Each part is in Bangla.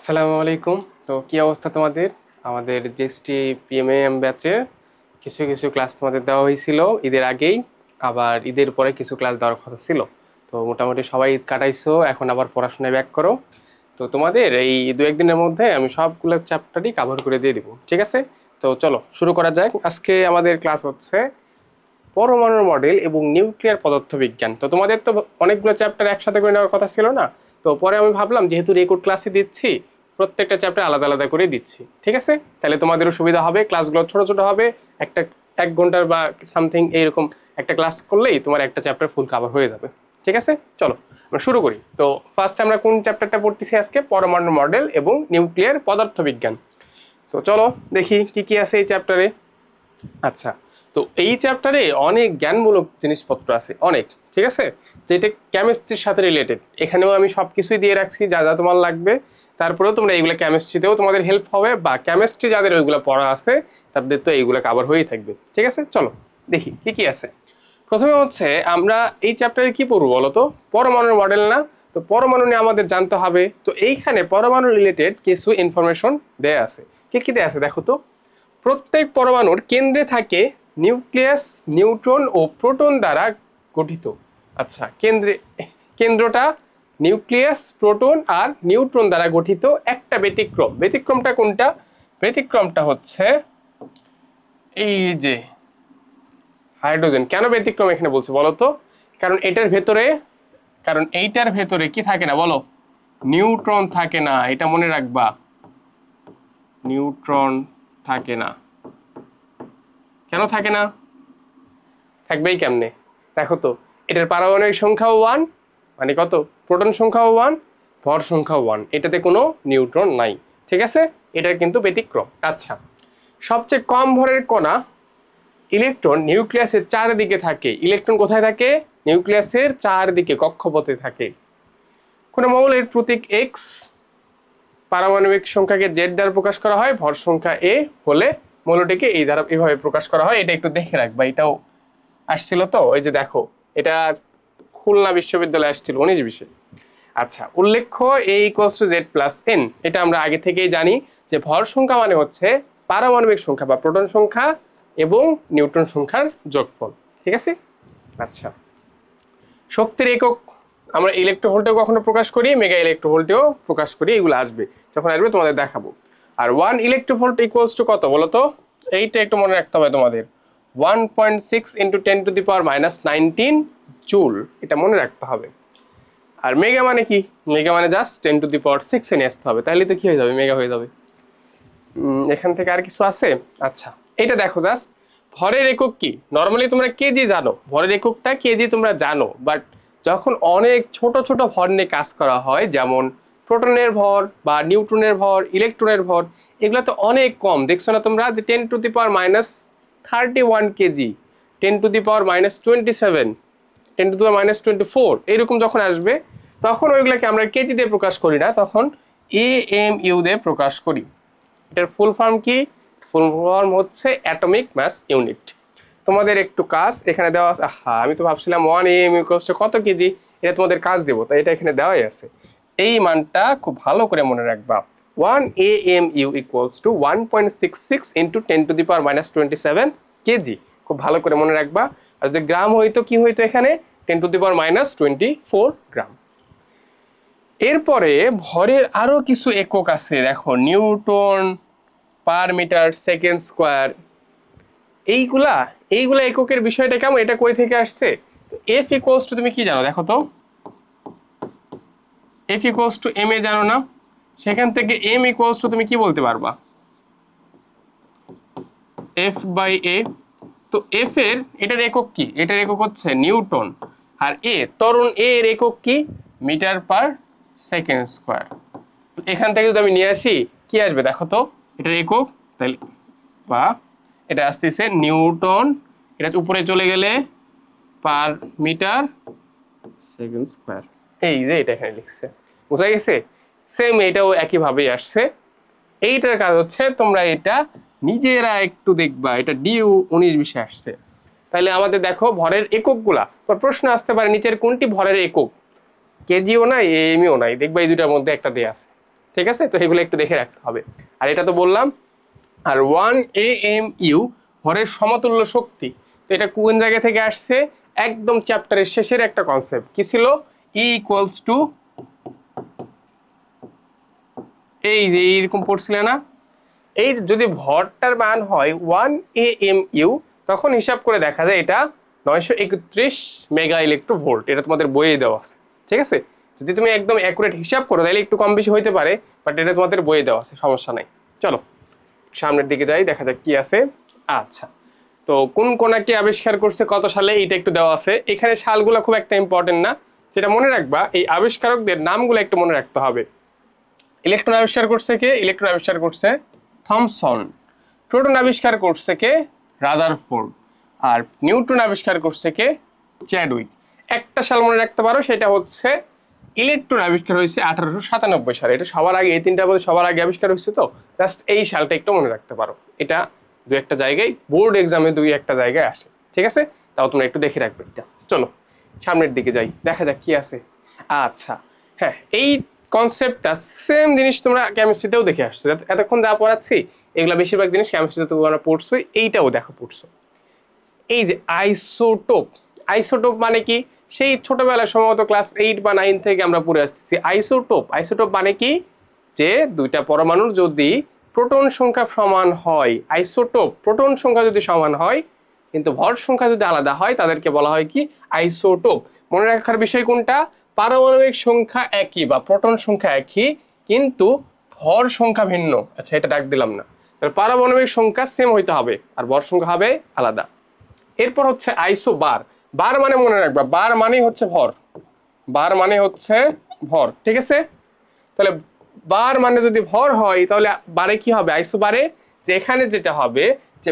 আসসালামু আলাইকুম। তো কি অবস্থা তোমাদের? আমাদের জিএসটি পিএমএম ব্যাচের কিছু কিছু ক্লাস তোমাদের দেওয়া হয়েছিল ঈদের আগেই, আবার ঈদের পরে কিছু ক্লাস দেওয়ার কথা ছিল। তো মোটামুটি সবাই ঈদ কাটাইছো, এখন আবার পড়াশোনায় ব্যাক করো। তো তোমাদের এই দু একদিনের মধ্যে আমি সবগুলো চ্যাপ্টারই কভার করে দিয়ে দিব, ঠিক আছে? তো চলো শুরু করা যাক। আজকে আমাদের ক্লাস হচ্ছে পরমাণুর মডেল এবং নিউক্লিয়ার পদার্থবিজ্ঞান। তো তোমাদের তো অনেকগুলো চ্যাপ্টার একসাথে করে নেওয়ার কথা ছিল না, তো পরে আমি ভাবলাম যেহেতু রেকর্ড ক্লাসে দিচ্ছি, প্রত্যেকটা চ্যাপ্টার আলাদা আলাদা করে দিচ্ছি, ঠিক আছে? তাহলে তোমাদেরও সুবিধা হবে, ক্লাসগুলো ছোট ছোট হবে। একটা 1 ঘন্টার বা সামথিং এইরকম একটা ক্লাস করলেই তোমার একটা চ্যাপ্টার ফুল কভার হয়ে যাবে, ঠিক আছে? চলো আমরা শুরু করি। তো ফার্স্ট আমরা কোন চ্যাপ্টারটা পড়তেছি আজকে? পরমাণু মডেল এবং নিউক্লিয়ার পদার্থবিজ্ঞান। তো চলো দেখি কি কি আছে এই চ্যাপ্টারে। আচ্ছা, তো এই চ্যাপ্টারে অনেক জ্ঞানমূলক জিনিসপত্র আছে অনেক, ঠিক আছে? যেটা কেমিস্ট্রির সাথে রিলেটেড। এখানেও আমি সবকিছুই দিয়ে রাখছি যা যা তোমার লাগবে। তারপরেও তোমরা এইগুলো কেমিস্ট্রিতেও তোমাদের হেল্প হবে, বা কেমিস্ট্রি যাদের ওইগুলো পড়া আছে তাদের তো এইগুলো কভার হয়েই থাকবে, ঠিক আছে? চলো দেখি কি কি আছে। প্রথমে হচ্ছে আমরা এই চ্যাপ্টারে কি পড়বো বলো তো? পরমাণুর মডেল না? তো পরমাণু নিয়ে আমাদের জানতে হবে। তো এইখানে পরমাণু রিলেটেড কিছু ইনফরমেশন দেয়া আছে। কি কি দেয়া আছে দেখো তো। প্রত্যেক পরমাণুর কেন্দ্রে থাকে নিউক্লিয়াস, নিউট্রন ও প্রোটন দ্বারা গঠিত। আচ্ছা, কেন্দ্রটা নিউক্লিয়াস, প্রোটন আর নিউট্রন দ্বারা গঠিত। একটা ব্যতিক্রম, ব্যতিক্রমটা কোনটা? ব্যতিক্রমটা হচ্ছে এই যে হাইড্রোজেন। কেন ব্যতিক্রম এখানে বলছে বলো তো? কারণ এইটার ভেতরে কি থাকে না বলো? নিউট্রন থাকে না, এটা মনে রাখবা। নিউট্রন থাকে না। কেন থাকে না? থাকবেই কেমনে? দেখো তো, এটার পারমাণবিক সংখ্যাও 1, মানে কত? প্রোটন সংখ্যাও 1, ভর সংখ্যাও 1, এটাতে কোনো নিউট্রন নাই, ঠিক আছে? এটার কিন্তু ব্যতিক্রম। আচ্ছা, সবচেয়ে কম ভরের কণা ইলেকট্রন নিউক্লিয়াসের চারদিকে থাকে। ইলেকট্রন কোথায় থাকে? নিউক্লিয়াসের চারদিকে, কক্ষপথে থাকে। কোন মৌলের প্রতীক এক্স, পারমাণবিক সংখ্যাকে জেড দ্বারা প্রকাশ করা হয়, ভর সংখ্যা এ হলে মৌলটিকে এই দ্বারা এইভাবে প্রকাশ করা হয়। এটা একটু দেখে রাখবা, এটাও আসছিল তো, ওই যে দেখো, এটা খুলনা বিশ্ববিদ্যালয়ে আসছিল 19-20-এ। আচ্ছা, উল্লেখ্য A equals to Z plus N, এটা আমরা আগে থেকেই জানি যে ভর সংখ্যা মানে হচ্ছে পারমাণবিক সংখ্যা বা প্রোটন সংখ্যা এবং নিউট্রন সংখ্যার যোগফল, ঠিক আছে? আচ্ছা, শক্তির একক আমরা ইলেকট্রোভোল্টেও কখনো প্রকাশ করি, মেগা ইলেকট্রোভোল্টেও প্রকাশ করি, এগুলো আসবে, যখন আসবে তোমাদের দেখাবো। আর 1 ইলেকট্রোভোল্ট ইকুয়ালস টু কত বলো তো? এইটা একটু মনে রাখতে হবে তোমাদের। 1.6 × 10⁻⁹ জুল, এটা মনে রাখতে হবে। আর মেগা মানে কি? মেগা মানে জাস্ট 10⁶ এ নিয়ে আসতে হবে, তাহলে তো কি হয়ে যাবে? মেগা হয়ে যাবে। এখান থেকে আর কিছু আছে? আচ্ছা, এটা দেখো জাস্ট, ভরের একক কি? নর্মালি তোমরা কেজি জানো, ভরের এককটা কেজি তোমরা জানো, বাট যখন অনেক ছোট ছোট ভর নিয়ে কাজ করা হয়, যেমন প্রোটনের ভর বা নিউট্রনের ভর, ইলেকট্রনের ভর, এগুলো তো অনেক কম। দেখছো না তোমরা যে 10⁻31 কেজি, 10⁻27, 10⁻24, এইরকম যখন আসবে, তখন ওইগুলোকে আমরা কেজি দিয়ে প্রকাশ করি না, তখন AMU দিয়ে প্রকাশ করি। এটার ফুল ফর্ম কি? ফুল ফর্ম হচ্ছে অ্যাটমিক মাস ইউনিট। তোমাদের একটু কাজ এখানে দেওয়া আছে। আমি তো ভাবছিলাম 1 AMU কত কেজি, এটা তোমাদের কাজ দেবো, তাই এটা এখানে দেওয়াই আছে। এই মানটা খুব ভালো করে মনে রাখবা। 1 AMU ইকুয়ালস টু 1.66 × 10⁻27 কেজি। খুব ভালো করে মনে রাখবা। আর যদি গ্রাম হইতো কি হইতো? এখানে 10⁻24 গ্রাম। এরপরে ভরের আরো কিছু একক আছে, দেখো, newton per metre second square. এইগুলা এককের বিষয়টা কেমন? এটা কই থেকে আসছে? তো এফ ইকুয়ালস টু, তুমি কি জানো দেখো তো? F equals to M A জানো না? সেখান থেকে এম ইকুয়ালস টু তুমি কি বলতে পারবা? এফ বাই এ। তো এফ এর এটার একক কি? এটার একক হচ্ছে নিউটন। আর ত্বরণ এর একক কি? Metre per second square. এখান থেকে যদি আমি নিয়ে আসি, কি আসবে দেখো তো? এটার একক, তাহলে বা এটা আসতেছে নিউটন, এটা উপরে চলে গেলে পার মিটার সেকেন্ড স্কোয়ার। এই যে এটা এখানে লিখছে, বোঝা গেছে? সেম এটাও একইভাবেই আসছে। এইটার কাজ হচ্ছে তোমরা এটা নিজেরা একটু দেখবা, এটা ডিউ 19-20-এ আসছে। তাহলে আমাদের দেখো ভরের এককগুলা, প্রশ্ন আসতে পারে নিচের কোনটি ভরের একক? কেজিও নাই, এমইও নাই, দেখবা এই দুটার মধ্যে একটা দেয়া আছে। ঠিক আছে, তো এগুলো একটু দেখে রাখতে হবে। আর এটা তো বললাম। আর 1 AMU ভরের সমতুল্য শক্তি, তো এটা কোন জায়গা থেকে আসছে? একদম চ্যাপ্টারের শেষের একটা কনসেপ্ট কি ছিল? E ইকুয়ালস টু, এই যে এইরকম পড়ছিলে না, এই যদি ভরটার মান হয় 1 AMU, তখন হিসাব করে দেখা যায় এটা 931 মেগা ইলেকট্রোভোল্ট। এটা তোমাদের বইয়ে দেওয়া আছে, ঠিক আছে? যদি তুমি একদম অ্যাকুরেট হিসাব করো তাহলে একটু কম বেশি হইতে পারে, বাট এটা তোমাদের বইয়ে দেওয়া আছে, সমস্যা নাই। চলো সামনের দিকে যাই, দেখা যাক কি আছে। আচ্ছা, তো কোন কণাকে আবিষ্কার করছে কত সালে, এটা একটু দেওয়া আছে। এখানে সালগুলো খুব একটা ইম্পর্টেন্ট না, যেটা মনে রাখবা এই আবিষ্কারকদের নামগুলো একটু মনে রাখতে হবে। ইলেকট্রন আবিষ্কার করছে কে? ইলেকট্রন আবিষ্কার করছে থমসন। প্রোটন আবিষ্কার করছে কে? রাদারফোর্ড। আর নিউট্রন আবিষ্কার করছে কে? চ্যাডউইক। একটা সাল মনে রাখতে পারো, সেটা হচ্ছে ইলেকট্রন আবিষ্কার হয়েছে 1897 সালে। এটা সবার আগে, এই তিনটা বলতে সবার আগে আবিষ্কার হয়েছে, তো জাস্ট এই সালটা একটু মনে রাখতে পারো। এটা দু একটা জায়গায় বোর্ড এক্সামে দুই একটা জায়গায় আসে, ঠিক আছে? তাও তোমরা একটু দেখে রাখবে এটা। চলো সামনের দিকে যাই, দেখা যাক কি আছে। আচ্ছা হ্যাঁ, এই কনসেপ্টটা সেম জিনিস তোমরা কেমিস্ট্রিতেও দেখে আসছো। এতক্ষণ যা পড়াচ্ছি এগুলা বেশিরভাগ জিনিস কেমিস্ট্রিতে তোমরা পড়ছো, এইটাও দেখো পড়ছো। এই যে আইসোটোপ, আইসোটোপ মানে কি? সেই ছোটবেলায় সম্ভবত ক্লাস 8 বা 9 থেকে আমরা পড়ে আসতেছি আইসোটোপ। আইসোটোপ মানে কি? যে দুইটা পরমাণুর যদি প্রোটন সংখ্যা সমান হয়, আইসোটোপ প্রোটন সংখ্যা যদি সমান হয় কিন্তু ভর সংখ্যা যদি আলাদা হয়, তাদেরকে বলা হয় কি? আইসোটোপ। মনে রাখার বিষয় কোনটা? পারমাণবিক সংখ্যা একই বা প্রোটন সংখ্যা একই কিন্তু ভর সংখ্যা ভিন্ন। আচ্ছা, এটা ডাক দিলাম না, পারমাণবিক সংখ্যা সেম হইতে হবে আর ভর সংখ্যা হবে আলাদা। এরপর হচ্ছে আইসো বার। বার মানে মনে রাখবা, বার মানে হচ্ছে ভর, বার মানে হচ্ছে ভর, ঠিক আছে? তাহলে বার মানে যদি ভর হয় তাহলে বারে কি হবে? আইসো বারে যে এখানে যেটা হবে যে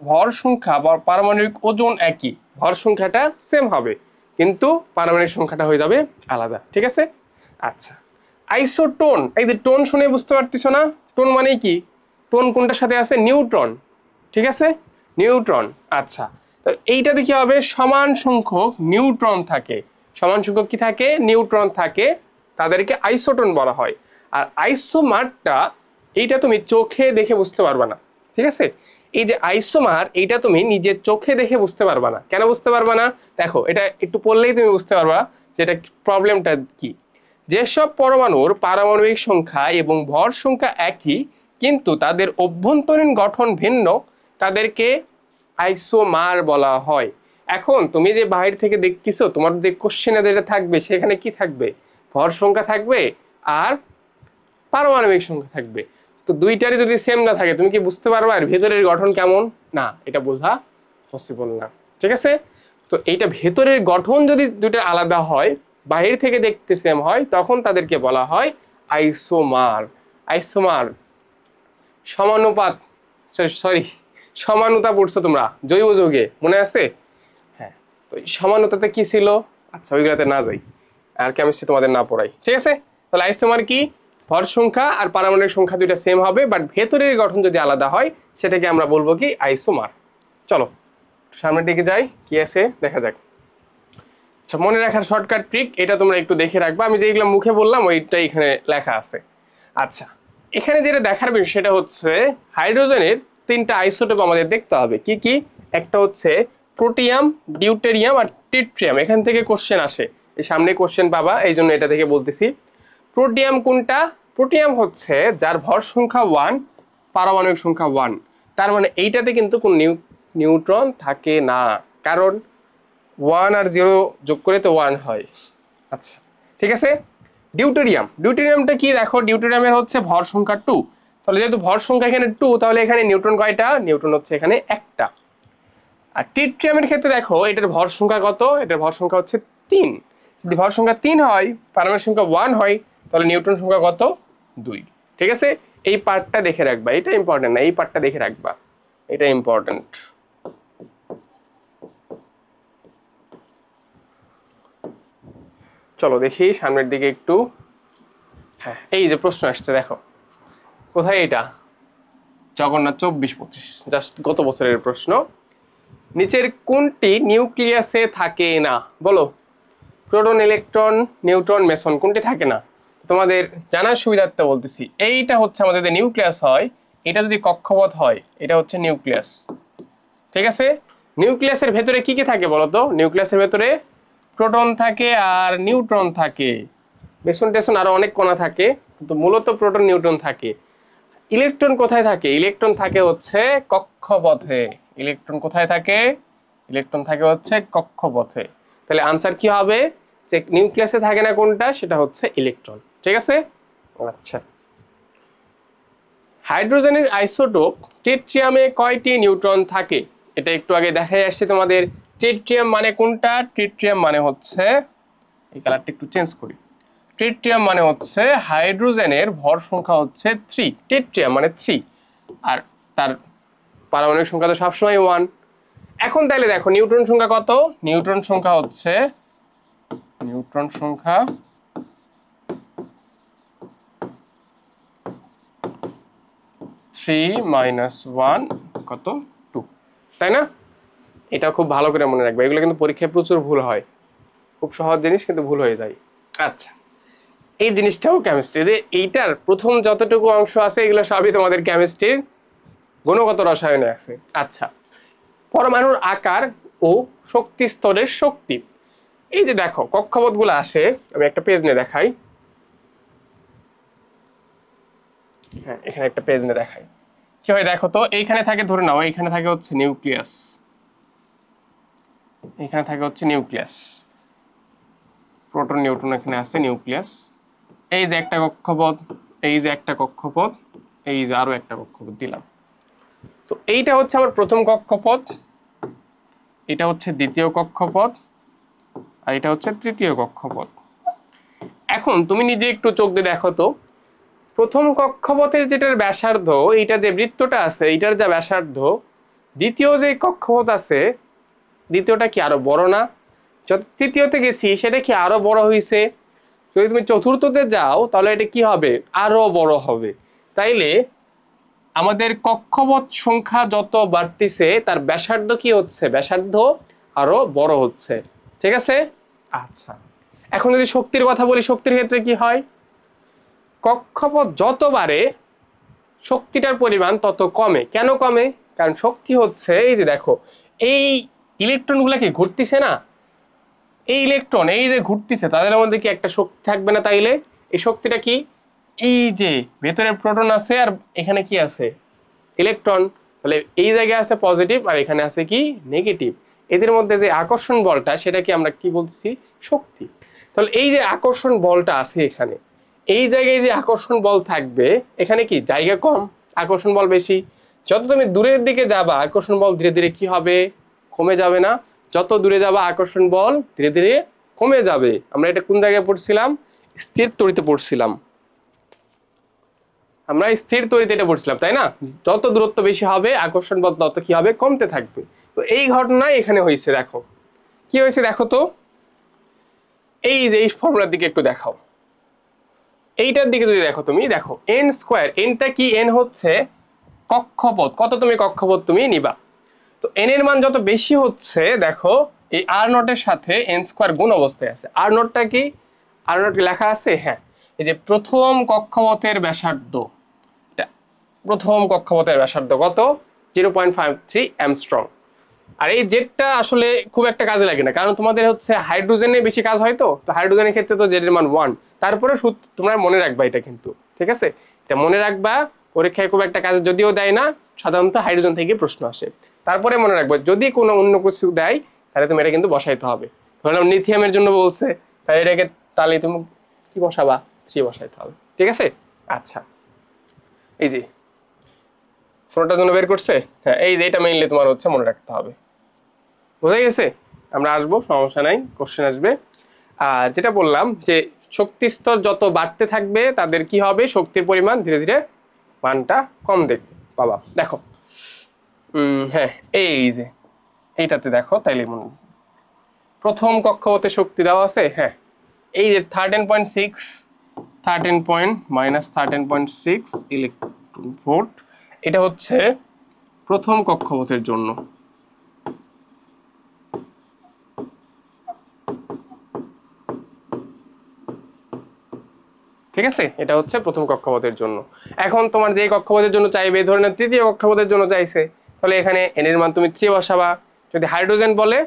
ভর সংখ্যা বা পারমাণবিক ওজন একই, ভর সংখ্যাটা সেম হবে কিন্তু পারমাণবিক সংখ্যাটা হয়ে যাবে আলাদা, ঠিক আছে? আচ্ছা, আইসোটোন, এই যে টোন শুনে বুঝতে পারতেছো না? টোন মানে কি? টোন কোনটার সাথে আছে? নিউট্রন, ঠিক আছে? নিউট্রন। আচ্ছা, তো এইটাতে কি হবে? সমান সংখ্যক নিউট্রন থাকে। সমান সংখ্যক কি থাকে? নিউট্রন থাকে, তাদেরকে আইসোটোন বলা হয়। আর আইসোমারটা, এইটা তুমি চোখে দেখে বুঝতে পারবা না, ঠিক আছে? এই যে আইসোমার, এইটা তুমি নিজের চোখে দেখে বুঝতে পারবা না। কেন বুঝতে পারবা না? দেখো, এটা একটু পড়লেই তুমি বুঝতে পারবা যেটা প্রবলেমটা কি। যেসব পরমাণুর পারমাণবিক সংখ্যা এবং ভর সংখ্যা একই কিন্তু তাদের অভ্যন্তরীণ গঠন ভিন্ন, তাদেরকে আইসোমার বলা হয়। এখন তুমি যে বাইরে থেকে দেখতেছো, তোমার যে কোশ্চেনে যেটা থাকবে সেখানে কি থাকবে? ভর সংখ্যা থাকবে আর পারমাণবিক সংখ্যা থাকবে। তো দুইটারই যদি সেম না থাকে তুমি কি বুঝতে পারবা আর ভেতরের গঠন কেমন? না, এটা বোঝা পসিবল না, ঠিক আছে? তো এইটা ভেতরের গঠন যদি দুইটা আলাদা হয়, বাহির থেকে দেখতে সেম হয়, তখন তাদেরকে বলা হয় আইসোমার। আইসোমার। সমানুপাত, সরি সমানুতা পড়ছো তোমরা জৈব যৌগে, মনে আছে? হ্যাঁ, তো সমানুতাতে কি ছিল? আচ্ছা, ওইগুলাতে না যাই, আর কেমিস্ট্রি তোমাদের না পড়াই, ঠিক আছে? তাহলে আইসোমার কি? ভর সংখ্যা আর পারমাণবিক সংখ্যা দুইটা সেম হবে, বাট ভেতরের গঠন যদি আলাদা হয় সেটাকে আমরা বলবো কি? আইসোমার। চলো সামনের দিকে যাই, কি আছে দেখা যাক। আচ্ছা, মনে রাখার শর্টকাট ট্রিক, এটা তোমরা একটু দেখে রাখবা। আমি যেগুলো মুখে বললাম ওইটা এখানে লেখা আছে। আচ্ছা, এখানে যেটা দেখার বিষয় সেটা হচ্ছে হাইড্রোজেনের তিনটা আইসোটোপ আমাদের দেখতে হবে। কি কি? একটা হচ্ছে প্রোটিয়াম, ডিউটেরিয়াম আর ট্রিটিয়াম। এখান থেকে কোশ্চেন আসে, এই সামনে কোশ্চেন পাবা, এই জন্য এটা থেকে বলতেছি। প্রোটিয়াম কোনটা? প্রোটিয়াম হচ্ছে যার ভর সংখ্যা 1, পারমাণবিক সংখ্যা 1। তার মানে এইটাতে কিন্তু কোন নিউট্রন থাকে না, কারণ 1 আর 0 যোগ করে তো 1 হয়। আচ্ছা, ঠিক আছে। ডিউটেরিয়াম, ডিউটেরিয়ামটা কি? দেখো, ডিউটেরিয়ামের হচ্ছে ভর সংখ্যা 2। তাহলে যেহেতু ভর সংখ্যা এখানে 2, তাহলে এখানে নিউট্রন কয়টা? নিউট্রন হচ্ছে এখানে একটা। আর ট্রিটিয়ামের ক্ষেত্রে দেখো, এটার ভর সংখ্যা কত? এটার ভর সংখ্যা হচ্ছে 3। যদি ভর সংখ্যা 3 হয়, পারমাণবিক সংখ্যা 1 হয়, তাহলে নিউট্রন সংখ্যা কত? 2। ঠিক আছে, এই পার্টটা দেখে রাখবা, এটা ইম্পর্টেন্ট না, এই পার্টটা দেখে রাখবা, এটা ইম্পর্টেন্ট। চলো দেখি সামনের দিকে একটু। হ্যাঁ, এই যে প্রশ্ন আসছে দেখো, কোথায় এটা? জগন্নাথ 24-25, জাস্ট গত বছরের প্রশ্ন। নিচের কোনটি নিউক্লিয়াসে থাকে না? বলো। প্রোটন, ইলেকট্রন, নিউট্রন, মেসন, কোনটি থাকে না? তোমাদের জানার সুবিধার্থে বলতেছি, এইটা হচ্ছে আমাদের যদি নিউক্লিয়াস হয়, এটা যদি কক্ষপথ হয়, এটা হচ্ছে নিউক্লিয়াস। ঠিক আছে, নিউক্লিয়াসের ভেতরে কি কি থাকে বলতো? নিউক্লিয়াসের ভেতরে প্রোটন থাকে আর নিউট্রন থাকে, মেসন টেসন আরো অনেক কণা থাকে, কিন্তু মূলত প্রোটন নিউট্রন থাকে। ইলেকট্রন কোথায় থাকে? ইলেকট্রন থাকে হচ্ছে কক্ষপথে। ইলেকট্রন কোথায় থাকে? ইলেকট্রন থাকে হচ্ছে কক্ষপথে। তাহলে আনসার কি হবে? যে নিউক্লিয়াসে থাকে না কোনটা, সেটা হচ্ছে ইলেকট্রন। ঠিক আছে, আচ্ছা। হাইড্রোজেনের আইসোটোপ ট্রিটিয়ামে কয়টি নিউট্রন থাকে? এটা একটু আগে দেখাই আসছে তোমাদের। ট্রিটিয়াম মানে কোনটা? ট্রিটিয়াম মানে হচ্ছে, এই কালারটা একটু চেঞ্জ করি, ট্রিটিয়াম মানে হচ্ছে হাইড্রোজেনের ভর সংখ্যা হচ্ছে 3, ট্রিটিয়াম মানে 3, আর তার পারমাণবিক সংখ্যা তো সবসময় 1। এখন তাহলে দেখো নিউট্রন সংখ্যা কত? নিউট্রন সংখ্যা হচ্ছে, নিউট্রন সংখ্যা থ্রি মাইনাস ওয়ান কত? 2, তাই না? এটা খুব ভালো করে মনে রাখবে, এগুলো কিন্তু পরীক্ষায় প্রচুর ভুল হয়, খুব সহজ জিনিস কিন্তু ভুল হয়ে যায়। আচ্ছা, এই জিনিসটাও কেমিস্ট্রি, এইটার প্রথম যতটুকু অংশ আছে এগুলো সবই তোমাদের কেমিস্ট্রির গুণগত রসায়নে আছে। আচ্ছা, পরমাণুর আকার ও শক্তি স্তরের শক্তি। এই যে দেখো কক্ষপথ গুলো আসে, আমি একটা পেজ নিয়ে দেখাই। হ্যাঁ, এখানে একটা পেজ নিয়ে দেখাই। কি হয় দেখো তো, এইখানে থাকে, ধরে নাও এইখানে থাকে হচ্ছে নিউক্লিয়াস, এখানে থাকে হচ্ছে নিউক্লিয়াস, প্রোটন নিউট্রন এখানে আছে, নিউক্লিয়াস। এই যে একটা কক্ষপথ, এই যে একটা কক্ষপথ, এই যে আরো একটা কক্ষপথ দিলাম। তো এইটা হচ্ছে আমার প্রথম কক্ষপথ, এটা হচ্ছে দ্বিতীয় কক্ষপথ, আর এটা হচ্ছে তৃতীয় কক্ষপথ। এখন তুমি নিজে একটু চোখ দিয়ে দেখো তো, প্রথম কক্ষপথের যেটার ব্যাসার্ধ, এইটা যে বৃত্তটা আছে এইটার যা ব্যাসার্ধ, দ্বিতীয় যে কক্ষপথ আছে দ্বিতীয়টা কি আরো বড় না? যত তৃতীয়তে গেছি সেটা কি আরো বড় হয়েছে? যদি তুমি চতুর্থতে যাও তাহলে এটা কি হবে? আরো বড় হবে। তাইলে আমাদের কক্ষপথ সংখ্যা যত বাড়তিছে তার ব্যাসার্ধ কি হচ্ছে? ব্যাসার্ধ আরো বড় হচ্ছে। ঠিক আছে, আচ্ছা। এখন যদি শক্তির কথা বলি, শক্তির ক্ষেত্রে কি হয়? কক্ষপথ যত বাড়ে শক্তিটার পরিমাণ তত কমে। কেন কমে? কারণ শক্তি হচ্ছে, এই যে দেখো এই ইলেকট্রন গুলা কি ঘুরতেছে না, এই ইলেকট্রন এই যে ঘুরতেছে তাদের মধ্যে কি একটা শক্তি থাকবে না? তাইলে এই শক্তিটা কি? এই যে ভেতরে প্রোটন আছে আর এখানে কি আছে? ইলেকট্রন। তাহলে এই জায়গায় আছে পজিটিভ আর এখানে আছে কি? নেগেটিভ। এদের মধ্যে যে আকর্ষণ বলটা সেটা কি আমরা কি বলতেছি? শক্তি। তাহলে এই যে আকর্ষণ বলটা আছে এখানে, এই জায়গায় যে আকর্ষণ বল থাকবে, এখানে কি জায়গা কম, আকর্ষণ বল বেশি। যত তুমি দূরের দিকে যাবা আকর্ষণ বল ধীরে ধীরে কি হবে? কমে যাবে না? যত দূরে যাবা আকর্ষণ বল ধীরে ধীরে কমে যাবে। আমরা এটা কোন জায়গায় পড়ছিলাম? স্থির তড়িতে পড়ছিলাম, আমরা স্থির তড়িতে এটা পড়ছিলাম, তাই না? যত দূরত্ব বেশি হবে আকর্ষণ বল তত কি হবে? কমতে থাকবে। তো এই ঘটনাই এখানে হয়েছে। দেখো কি হয়েছে দেখো তো, এই যে এই ফর্মুলার দিকে একটু দেখাও, এইটার দিকে যদি দেখো, তুমি দেখো এন স্কোয়ার, এনটা কি? এন হচ্ছে কক্ষপথ, কত তুমি কক্ষপথ তুমি নিবা। তো এন এর মান যত বেশি হচ্ছে, দেখো এই আর নটের সাথে এন স্কোয়ার গুণ অবস্থায় আছে। আর নটটা কি? আর নট লেখা আছে, হ্যাঁ, এই যে প্রথম কক্ষপথের ব্যাসার্ধ, প্রথম কক্ষপথের ব্যাসার্ধ কত? 0.53 অ্যামস্ট্রং। আর এই জেডটা আসলে খুব একটা কাজে লাগে না, কারণ তোমাদের হচ্ছে হাইড্রোজেনে বেশি কাজ হয়। তো হাইড্রোজেনের ক্ষেত্রে তো জেড এর মান 1। তারপরে তোমরা মনে রাখবা এটা কিন্তু, ঠিক আছে? এটা মনে রাখবা, পরীক্ষায় খুব একটা কাজ যদিও দেয় না, সাধারণত হাইড্রোজেন থেকে প্রশ্ন আসে। তারপরে মনে রাখবা যদি কোনো অন্য কিছু দেয় তাহলে তুমি এটা কিন্তু বসাইতে হবে। ধরলাম লিথিয়ামের জন্য বলছে, তাহলে এটাকে, তাহলে তুমি কি বসাবা? 3 বসাইতে হবে। ঠিক আছে, আচ্ছা। এই যে কোনটার জন্য বের করছে, হ্যাঁ এই যে এটা মেইনলি তোমার হচ্ছে মনে রাখতে হবে। বোঝা গেছে? আমরা আসবো, সমস্যা নাই, কোশ্চেন আসবে। আর যেটা বললাম যে শক্তি স্তর যত বাড়তে থাকবে তাদের কি হবে? শক্তির পরিমাণ ধীরে ধীরে মানটা কম দেখবে বাবা। দেখো হ্যাঁ, এই যে এইটাতে দেখো, তাইলে মনে প্রথম কক্ষপথে শক্তি দেওয়া আছে, হ্যাঁ এই যে 13.6, 13.-13.6 ইলেকট্রন ভোল্ট, এটা হচ্ছে প্রথম কক্ষপথের জন্য। ঠিক ঠিক আছে, এটা হচ্ছে প্রথম কক্ষপথের জন্য। এখন তোমার যে কক্ষপথের জন্য চাইবে, ধরে নাও তৃতীয় কক্ষপথের জন্য চাইছে, তাহলে এখানে এন এর মান তুমি 3 বসাবা। যদি হাইড্রোজেন বলে,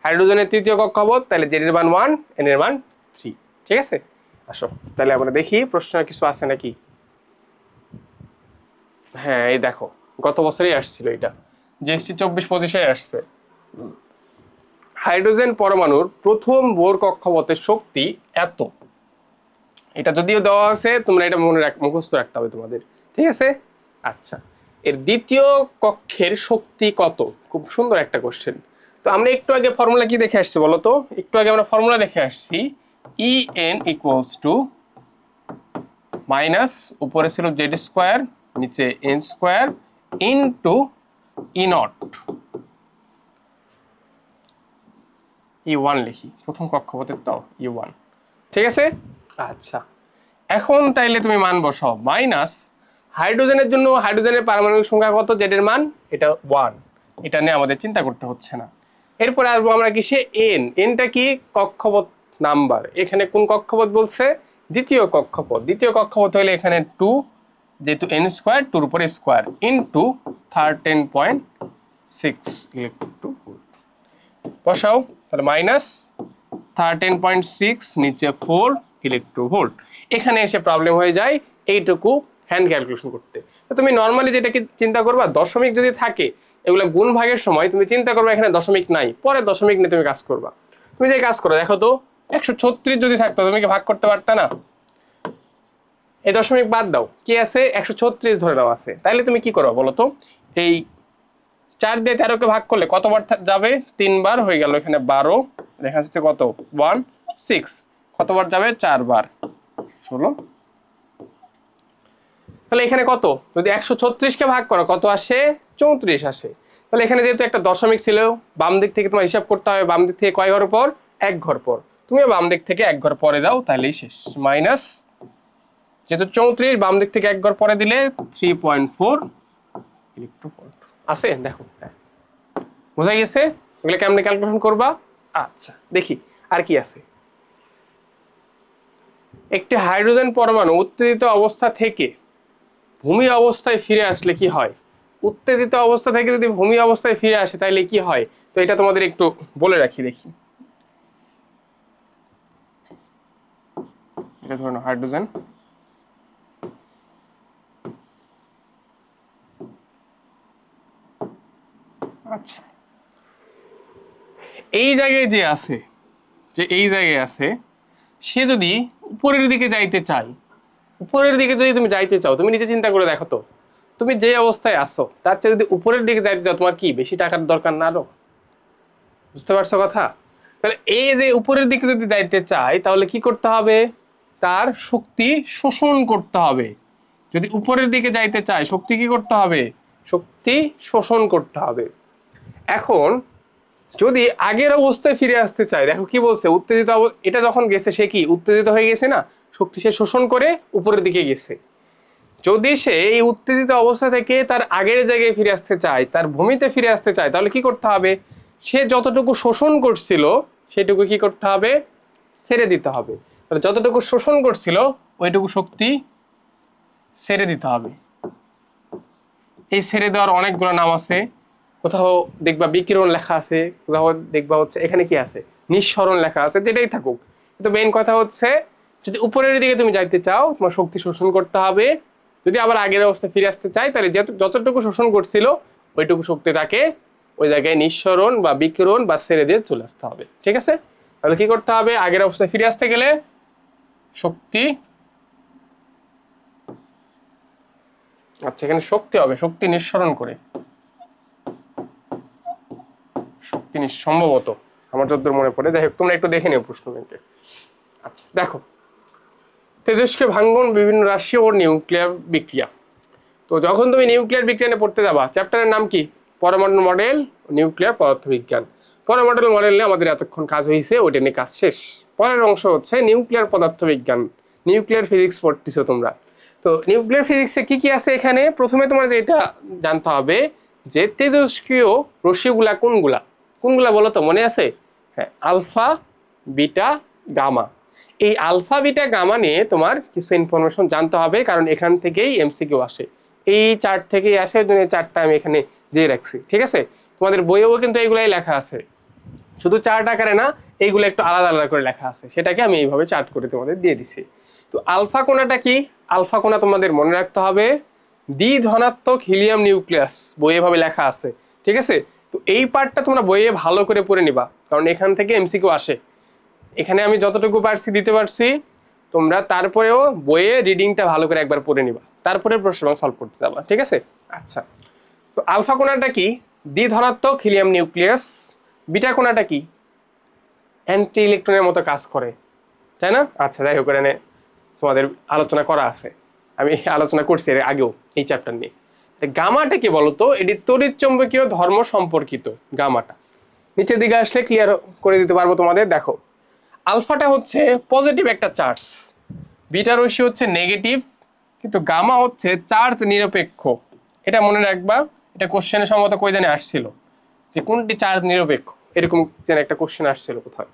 হাইড্রোজেনের তৃতীয় কক্ষপথ, তাহলে জেড এর মান 1, এন এর মান 3। ঠিক আছে, আসো তাহলে আমরা দেখি প্রশ্ন কিছু আছে নাকি। হ্যাঁ, এই দেখো গত বছরই আসছিল এটা, জিএসটি 24-25-এ আসছে। হাইড্রোজেন পরমাণুর প্রথম বোর কক্ষপথের শক্তি এত। এটা যদিও দেওয়া আছে, তোমরা এটা মুখস্থ রাখতে হবে তোমাদের। ঠিক আছে, আচ্ছা, এর দ্বিতীয় কক্ষের শক্তি কত? খুব সুন্দর একটা কোশ্চেন। তো আমরা একটু আগে ফর্মুলা কি দেখে আসছি বলো তো? একটু আগে আমরা ফর্মুলা দেখে আসছি, En ইকুয়ালস টু মাইনাস, উপরে ছিল জেড স্কোয়ার, নিচে N square into E not. E1 লিখি, প্রথম কক্ষপথের তো E1। ঠিক আছে, আচ্ছা, এখন তাইলে তুমি মান বসাও। মাইনাস হাইড্রোজেনের জন্য, হাইড্রোজেনের পারমাণবিক সংখ্যা কত? জেড এর মান এটা 1, এটা নিয়ে আমাদের চিন্তা করতে হচ্ছে না। এরপরে আসবো আমরা কিসে? এন। এনটা কি? কক্ষপথ নাম্বার। এখানে কোন কক্ষপথ বলছে? দ্বিতীয় কক্ষপথ। দ্বিতীয় কক্ষপথ হলে এখানে 2, যেহেতু এন স্কোয়ার, 2 এর উপরে স্কোয়ার, ইনটু 13.6 ইলেকট্রন ভোল্ট। বসাও, তাহলে মাইনাস 13.6 নিচে 4 ইলেকট্রোভোল্ট। এখানে এসে প্রবলেম হয়ে যায় এইটুকু হ্যান্ড ক্যালকুলেশন করতে। তো তুমি নর্মালি যেটাকে চিন্তা করবা, দশমিক যদি থাকে, এগুলো গুণ ভাগের সময় তুমি চিন্তা করবা এখানে দশমিক নাই, পরে দশমিক নিয়ে তুমি কাজ করবা। তুমি যে কাজ করো দেখো তো, 136 যদি থাকতো তুমি কি ভাগ করতে পারতা না? এই দশমিক বাদ দাও, কি আছে? 136 ধরে নাও আছে। তাইলে তুমি কি করো বলো তো? এই 4 দিয়ে 13কে ভাগ করলে কতবার যাবে? 3 বার হয়ে গেল। এখানে 12 দেখা যাচ্ছে কত? 16। কতবার যাবে? 4 বার, 16। তাহলে এখানে কত? যদি 136কে ভাগ করো কত আসে? 34 আসে। তাহলে এখানে যেহেতু একটা দশমিক ছিল, বাম দিক থেকে তোমার হিসাব করতে হবে, বাম দিক থেকে কয় ঘর পর? 1 ঘর পর। তুমি বাম দিক থেকে 1 ঘর পরে দাও, তাহলেই শেষ। মাইনাস, যেহেতু 34, বাম দিক থেকে 1 ঘর পরে দিলে 3.4 ইলেকট্রোভোল্ট আছে। দেখো, বোঝা গেছে এগুলো কেমনে ক্যালকুলেশন করবা? আচ্ছা, দেখি আর কি আছে। একটি হাইড্রোজেন পরমাণু উত্তেজিত অবস্থা থেকে ভূমি অবস্থায় ফিরে আসলে কি হয়? উত্তেজিত অবস্থা থেকে যদি ভূমি অবস্থায় ফিরে আসে তাহলে কি হয়? তো এটা তোমাদের একটু বলে রাখি, দেখি। এটা ধরুন হাইড্রোজেন, আচ্ছা, এই জায়গায় যে আছে, যে এই জায়গায় আছে, সে যদি উপরের দিকে যাইতে চায়, উপরের দিকে যদি তুমি যাইতে চাও, তুমি নিজে চিন্তা করে দেখো তো, তুমি যে অবস্থায় আসো তার চেয়ে যদি উপরের দিকে যাইতে চাও, তোমার কি বেশি টাকার দরকার না আরো? বুঝতে পারছো কথা? তাহলে এই যে উপরের দিকে যদি যাইতে চাই, তাহলে কি করতে হবে? তার শক্তি শোষণ করতে হবে। যদি উপরের দিকে যাইতে চায়, শক্তি কি করতে হবে? শক্তি শোষণ করতে হবে। এখন যদি আগের অবস্থায় ফিরে আসতে চায়, দেখো কি বলছে, উত্তেজিত এটা যখন গেছে, সে কি উত্তেজিত হয়ে গেছে না, শক্তি সে শোষণ করে উপরের দিকে গেছে। যদি সে এই উত্তেজিত অবস্থা থেকে তার আগের জায়গায় ফিরে আসতে চায়, তার ভূমিতে ফিরে আসতে চায়, তাহলে কি করতে হবে? সে যতটুকু শোষণ করছিল সেটুকু কি করতে হবে? ছেড়ে দিতে হবে। তাহলে যতটুকু শোষণ করছিল ওইটুকু শক্তি ছেড়ে দিতে হবে। এই ছেড়ে দেওয়ার অনেকগুলো নাম আছে। কোথাও দেখবা বিকিরণ লেখা আছে, কোথাও দেখবা হচ্ছে এখানে কি আছে, নিঃসরণ লেখা আছে। যেটাই থাকুক, কিন্তু মেইন কথা হচ্ছে যদি উপরের দিকে তুমি যাইতে চাও, তোমার শক্তি শোষণ করতে হবে। যদি আবার আগের অবস্থায় ফিরে আসতে চাই, তাহলে যতটুকু শোষণ করছিল ওইটুকু শক্তি তাকে ওই জায়গায় নিঃসরণ বা বিকিরণ বা ছেড়ে দিয়ে চলে আসতে হবে। ঠিক আছে, তাহলে কি করতে হবে? আগের অবস্থায় ফিরে আসতে গেলে শক্তি, আচ্ছা এখানে শক্তি হবে, শক্তি নিঃসরণ করে, শক্তি সম্ভবত আমার যতদূর মনে পড়ে। যাই হোক, তোমরা একটু দেখে নিও প্রশ্ন ব্যাংকে। আচ্ছা দেখো, তেজস্ক্রিয় ভাঙ্গন, বিভিন্ন রাশি ও নিউক্লিয়ার বিক্রিয়া। তো যখন তুমি নিউক্লিয়ার বিক্রিয়া নিয়ে পড়তে যাবা, চ্যাপ্টারের নাম কি? পরমাণু মডেল, নিউক্লিয়ার পদার্থবিজ্ঞান। পরমাণু মডেল নিয়ে আমাদের এতক্ষণ কাজ হয়েছে, ওইটা নিয়ে কাজ শেষ। পরের অংশ হচ্ছে নিউক্লিয়ার পদার্থবিজ্ঞান, নিউক্লিয়ার ফিজিক্স পড়তেছো তোমরা। তো নিউক্লিয়ার ফিজিক্সে কি কি আছে? এখানে প্রথমে তোমার যেটা জানতে হবে যে তেজস্ক্রিয় রশ্মিগুলা কোনগুলা, কোনগুলা বলো তো, মনে আছে? হ্যাঁ, আলফা, বিটা, গামা। এই আলফা বিটা গামা নিয়ে তোমার কিছু ইনফরমেশন জানতে হবে, কারণ এখান থেকেই এমসিকিউ আসে, এই চার্ট থেকেই আসে। ওই জন্য চার্টটা আমি এখানে দিয়ে রাখছি, ঠিক আছে? তোমাদের বইয়েও কিন্তু এইগুলাই লেখা আছে, শুধু চার্ট আকারে না, এইগুলো একটু আলাদা আলাদা করে লেখা আছে, সেটাকে আমি এইভাবে চার্ট করে তোমাদের দিয়ে দিছি। তো আলফা কোণাটা কি? আলফা কোণা তোমাদের মনে রাখতে হবে দ্বিধনাত্মক হিলিয়াম নিউক্লিয়াস, বইয়ে ভাবে লেখা আছে, ঠিক আছে? তো এই পার্টটা তোমরা বইয়ে ভালো করে পড়ে নিবা, কারণ এখান থেকে এমসিকিউ আসে। এখানে আমি যতটুকু পারছি দিতে পারছি, তোমরা তারপরেও বইয়ে রিডিংটা ভালো করে একবার পড়ে নিবা, তারপরে প্রশ্ন সলভ করতে যাবা, ঠিক আছে? আচ্ছা, তো আলফা কোণাটা কি? দ্বিধনাত্মক হিলিয়াম নিউক্লিয়াস। বিটা কোণাটা কি? অ্যান্টি ইলেকট্রনের মতো কাজ করে, তাই না? আচ্ছা, যাই হোক, এখানে তোমাদের আলোচনা করা আছে, আমি আলোচনা করছি এর আগেও এই চ্যাপ্টার নিয়ে। গামাটা কি বলতো? এটি তড়িৎ চৌম্বকীয় ধর্ম সম্পর্কিত। গামাটা নিচের দিকে আসলে ক্লিয়ার করে দিতে পারবো তোমাদের। দেখো, আলফাটা হচ্ছে পজিটিভ একটা চার্জ, বিটা রশ্মি হচ্ছে নেগেটিভ, কিন্তু গামা হচ্ছে চার্জ নিরপেক্ষ। এটা মনে রাখবা, এটা কোশ্চেনে সম্ভবত কই জানি আসছিল যে কোনটি চার্জ নিরপেক্ষ, এরকম যেন একটা কোশ্চেন আসছিল কোথায়।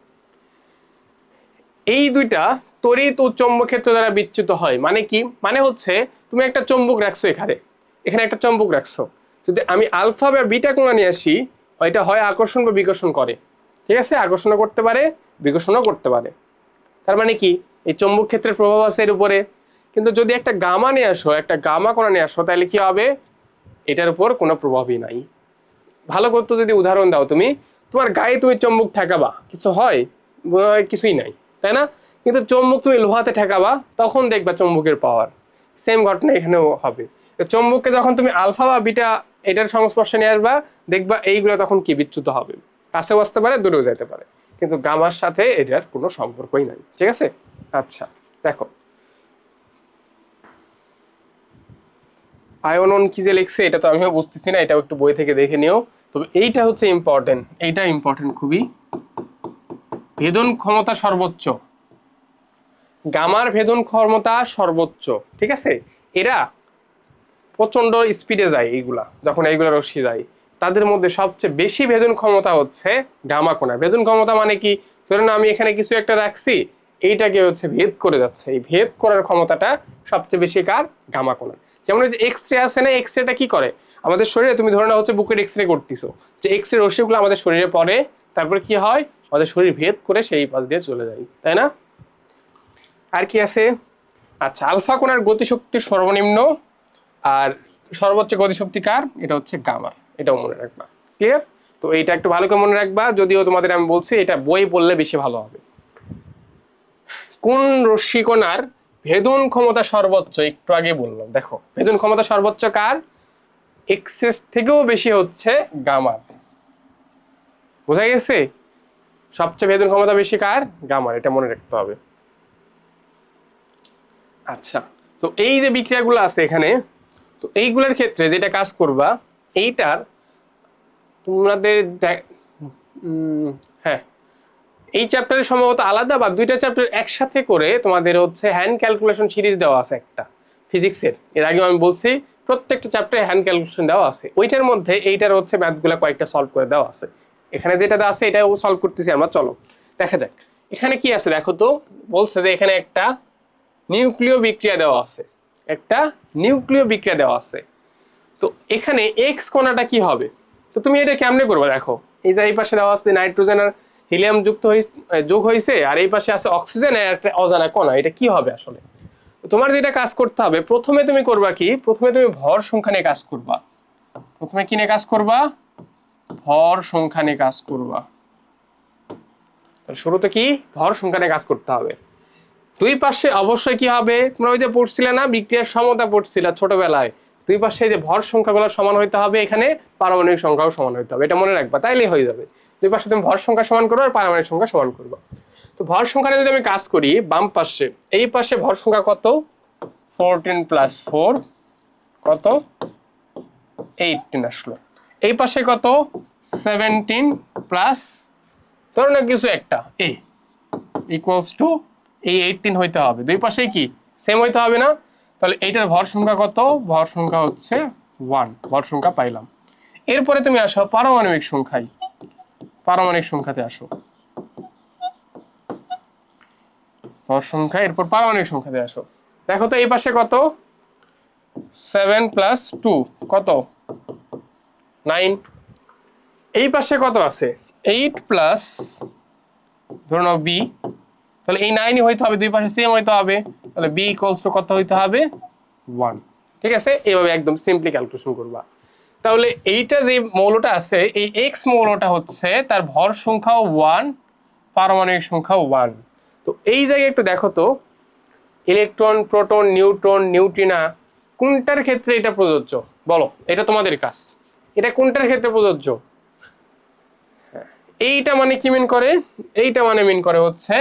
এই দুইটা তড়িৎ ও চৌম্বক ক্ষেত্র দ্বারা বিচ্যুত হয়। মানে কি? মানে হচ্ছে তুমি একটা চৌম্বক রাখছো, এখানে এখানে একটা চৌম্বক রাখছো, যদি আমি আলফা বা বিটা কোণা নিয়ে আসি, এটা হয় আকর্ষণ বা বিকর্ষণ করে, ঠিক আছে? আকর্ষণও করতে পারে, বিকর্ষণও করতে পারে। তার মানে কি? এই চৌম্বক ক্ষেত্রের প্রভাব আছে এর উপরে। কিন্তু যদি একটা গামা নিয়ে আসো, একটা গামা কোণা নিয়ে আসো, তাহলে কি হবে? এটার উপর কোনো প্রভাবই নাই। ভালো করতো যদি উদাহরণ দাও, তুমি তোমার গায়ে তুমি চুম্বক ঠেকাবা, কিছু হয়? কিছুই নাই, তাই না? কিন্তু চুম্বক তুমি লোহাতে ঠেকাবা, তখন দেখবা চুম্বকের পাওয়ার। সেম ঘটনা এখানেও হবে। চুম্বককে যখন তুমি আলফা বা বিটা এটার সংস্পর্শে নিয়ে আসবা, দেখবা এইগুলো তখন কি বিচ্যুত হবে, কাছেও আসতে পারে, দূরেও যেতে পারে, কিন্তু গামার সাথে এটার কোনো সম্পর্কই নাই, ঠিক আছে? আচ্ছা, দেখো আয়নন কি যে লিখছে এটা তো আমিও বুঝতেছি না, এটাও একটু বই থেকে দেখে নিও। তবে এইটা হচ্ছে ইম্পর্টেন্ট, এইটা ইম্পর্টেন্ট খুবই। ভেদন ক্ষমতা সর্বোচ্চ, গামার ভেদন ক্ষমতা সর্বোচ্চ, ঠিক আছে? এরা প্রচন্ড স্পিডে যায়, এইগুলা যখন এইগুলা রশ্মি যায়, তাদের মধ্যে সবচেয়ে বেশি ভেদন ক্ষমতা হচ্ছে গামা কোণা। ভেদন ক্ষমতা মানে কি? ধরুন আমি এখানে কিছু একটা রাখছি, এইটাকে হচ্ছে ভেদ করে যাচ্ছে, এই ভেদ করার ক্ষমতাটা সবচেয়ে বেশি কার? গামা কোণা। যেমন ওই যে এক্স রে আছে না, এক্স রেটা কি করে আমাদের শরীরে? তুমি ধরে নাও হচ্ছে বুকের এক্স রে করতেছো, যে এক্স রে রশ্মিগুলো আমাদের শরীরে পড়ে, তারপরে কি হয়? আমাদের শরীর ভেদ করে সেই পাশ দিয়ে চলে যায়, তাই না? আর কি আছে? আচ্ছা, আলফা কোণার গতিশক্তি সর্বনিম্ন, আর সর্বোচ্চ গতিশক্তি কার? এটা হচ্ছে গামার, এটাও মনে রাখবা। ক্লিয়ার? তো এইটা একটু ভালো করে মনে রাখবা, যদিও তোমাদের আমি বলছি এটা বই পড়লে বেশি ভালো হবে। কোন রশ্মি কণার ভেদন ক্ষমতা সর্বোচ্চ? একটু আগে বললাম, দেখো ভেদন ক্ষমতা সর্বোচ্চ কার? এক্সেস থেকেও বেশি হচ্ছে গামার। বোঝা গেছে? সবচেয়ে ভেদন ক্ষমতা বেশি কার? গামার, এটা মনে রাখতে হবে। আচ্ছা, তো এই যে বিক্রিয়াগুলো আছে এখানে, তো এইগুলোর ক্ষেত্রে যেটা কাজ করবা, এইটার তোমাদের হ্যাঁ, এই চ্যাপ্টারের সম্ভবত আলাদা বা দুইটা চ্যাপ্টার একসাথে করে তোমাদের হচ্ছে হ্যান্ড ক্যালকুলেশন সিরিজ দেওয়া আছে একটা ফিজিক্সের। এর আগেও আমি বলছি প্রত্যেকটা চ্যাপ্টারে হ্যান্ড ক্যালকুলেশন দেওয়া আছে, ওইটার মধ্যে এইটার হচ্ছে ম্যাথগুলো কয়েকটা সলভ করে দেওয়া আছে। এখানে যেটা দেওয়া আছে এটাও সলভ করতেছি আমরা, চলো দেখা যাক এখানে কি আছে। দেখো তো, বলছে যে এখানে একটা নিউক্লিয় বিক্রিয়া দেওয়া আছে, একটা নিউক্লিয় বিক্রিয়া দেওয়া আছে। তো এখানে এক্স কণাটা কি হবে? তো তুমি এটা কেমনে করবে? দেখো এই যে এই পাশে দেওয়া আছে নাইট্রোজেন আর হিলিয়াম যোগ হয়েছে, আর এই পাশে আছে অক্সিজেন আর একটা অজানা কণা, এটা কি হবে আসলে? তোমার যেটা কাজ করতে হবে, প্রথমে তুমি করবা কি? প্রথমে তুমি ভর সংখ্যা নিয়ে কাজ করবা। প্রথমে কি নিয়ে কাজ করবা? ভর সংখ্যা নিয়ে কাজ করবা। শুরুতে কি? ভর সংখ্যা নিয়ে কাজ করতে হবে। দুই পাশে অবশ্যই কি হবে? তোমরা ওই যে পড়ছিলে না, বিক্রিয়ার সমতা পড়ছিলে ছোটবেলায়, দুই পাশে যে ভর সংখ্যাগুলো সমান হইতে হবে, এখানে পারমাণবিক সংখ্যাও সমান হইতে হবে, এটা মনে রাখবা, তাইলেই হয়ে যাবে। দুই পাশে তুমি ভর সংখ্যা সমান করবে আর পারমাণবিক সংখ্যা সমান করবা। তো ভর সংখ্যা যদি আমি কাজ করি, বাম পাশে এই পাশে ভর সংখ্যা কত? 14 + 4 কত? 18 আসলো। এই পাশে কত? 17 প্লাস ধরো না কিছু একটা এ ইকুয়ালস টু এই 18 হইতে হবে। দুই পাশে কি সেম হইতে হবে না? তাহলে এইটার ভর সংখ্যা কত? ভর সংখ্যা হচ্ছে 1, ভর সংখ্যা পাইলাম। এরপরে তুমি আসো পারমাণবিক সংখ্যায়, পারমাণবিক সংখ্যাতে আসো। ভর সংখ্যা, এরপর পারমাণবিক সংখ্যা দিয়ে আসো। দেখো তো এই পাশে কত, 7 + 2 কত 9। এই পাশে কত আছে, 8 প্লাস ধরে নাও বি, তাহলে এই 9ই হইতে হবে, দুই পাশে সেম হইতে হবে, তাহলে বি ইকুয়ালস টু কত হইতে হবে 1। ঠিক আছে, এইভাবে একদম সিম্পলি ক্যালকুলেশন করবা। তাহলে এইটা যে মৌলটা আছে, এই এক্স মৌলটা হচ্ছে তার ভর সংখ্যাও 1, পারমাণবিক সংখ্যাও 1। তো এই জায়গায় একটু দেখো তো, ইলেকট্রন, প্রোটন, নিউট্রন, নিউট্রিনা কোনটার ক্ষেত্রে এটা প্রযোজ্য বলো, এটা তোমাদের কাজ। এটা কোনটার ক্ষেত্রে প্রযোজ্য? এইটা মানে কি মিন করে, এইটা মানে মিন করে হচ্ছে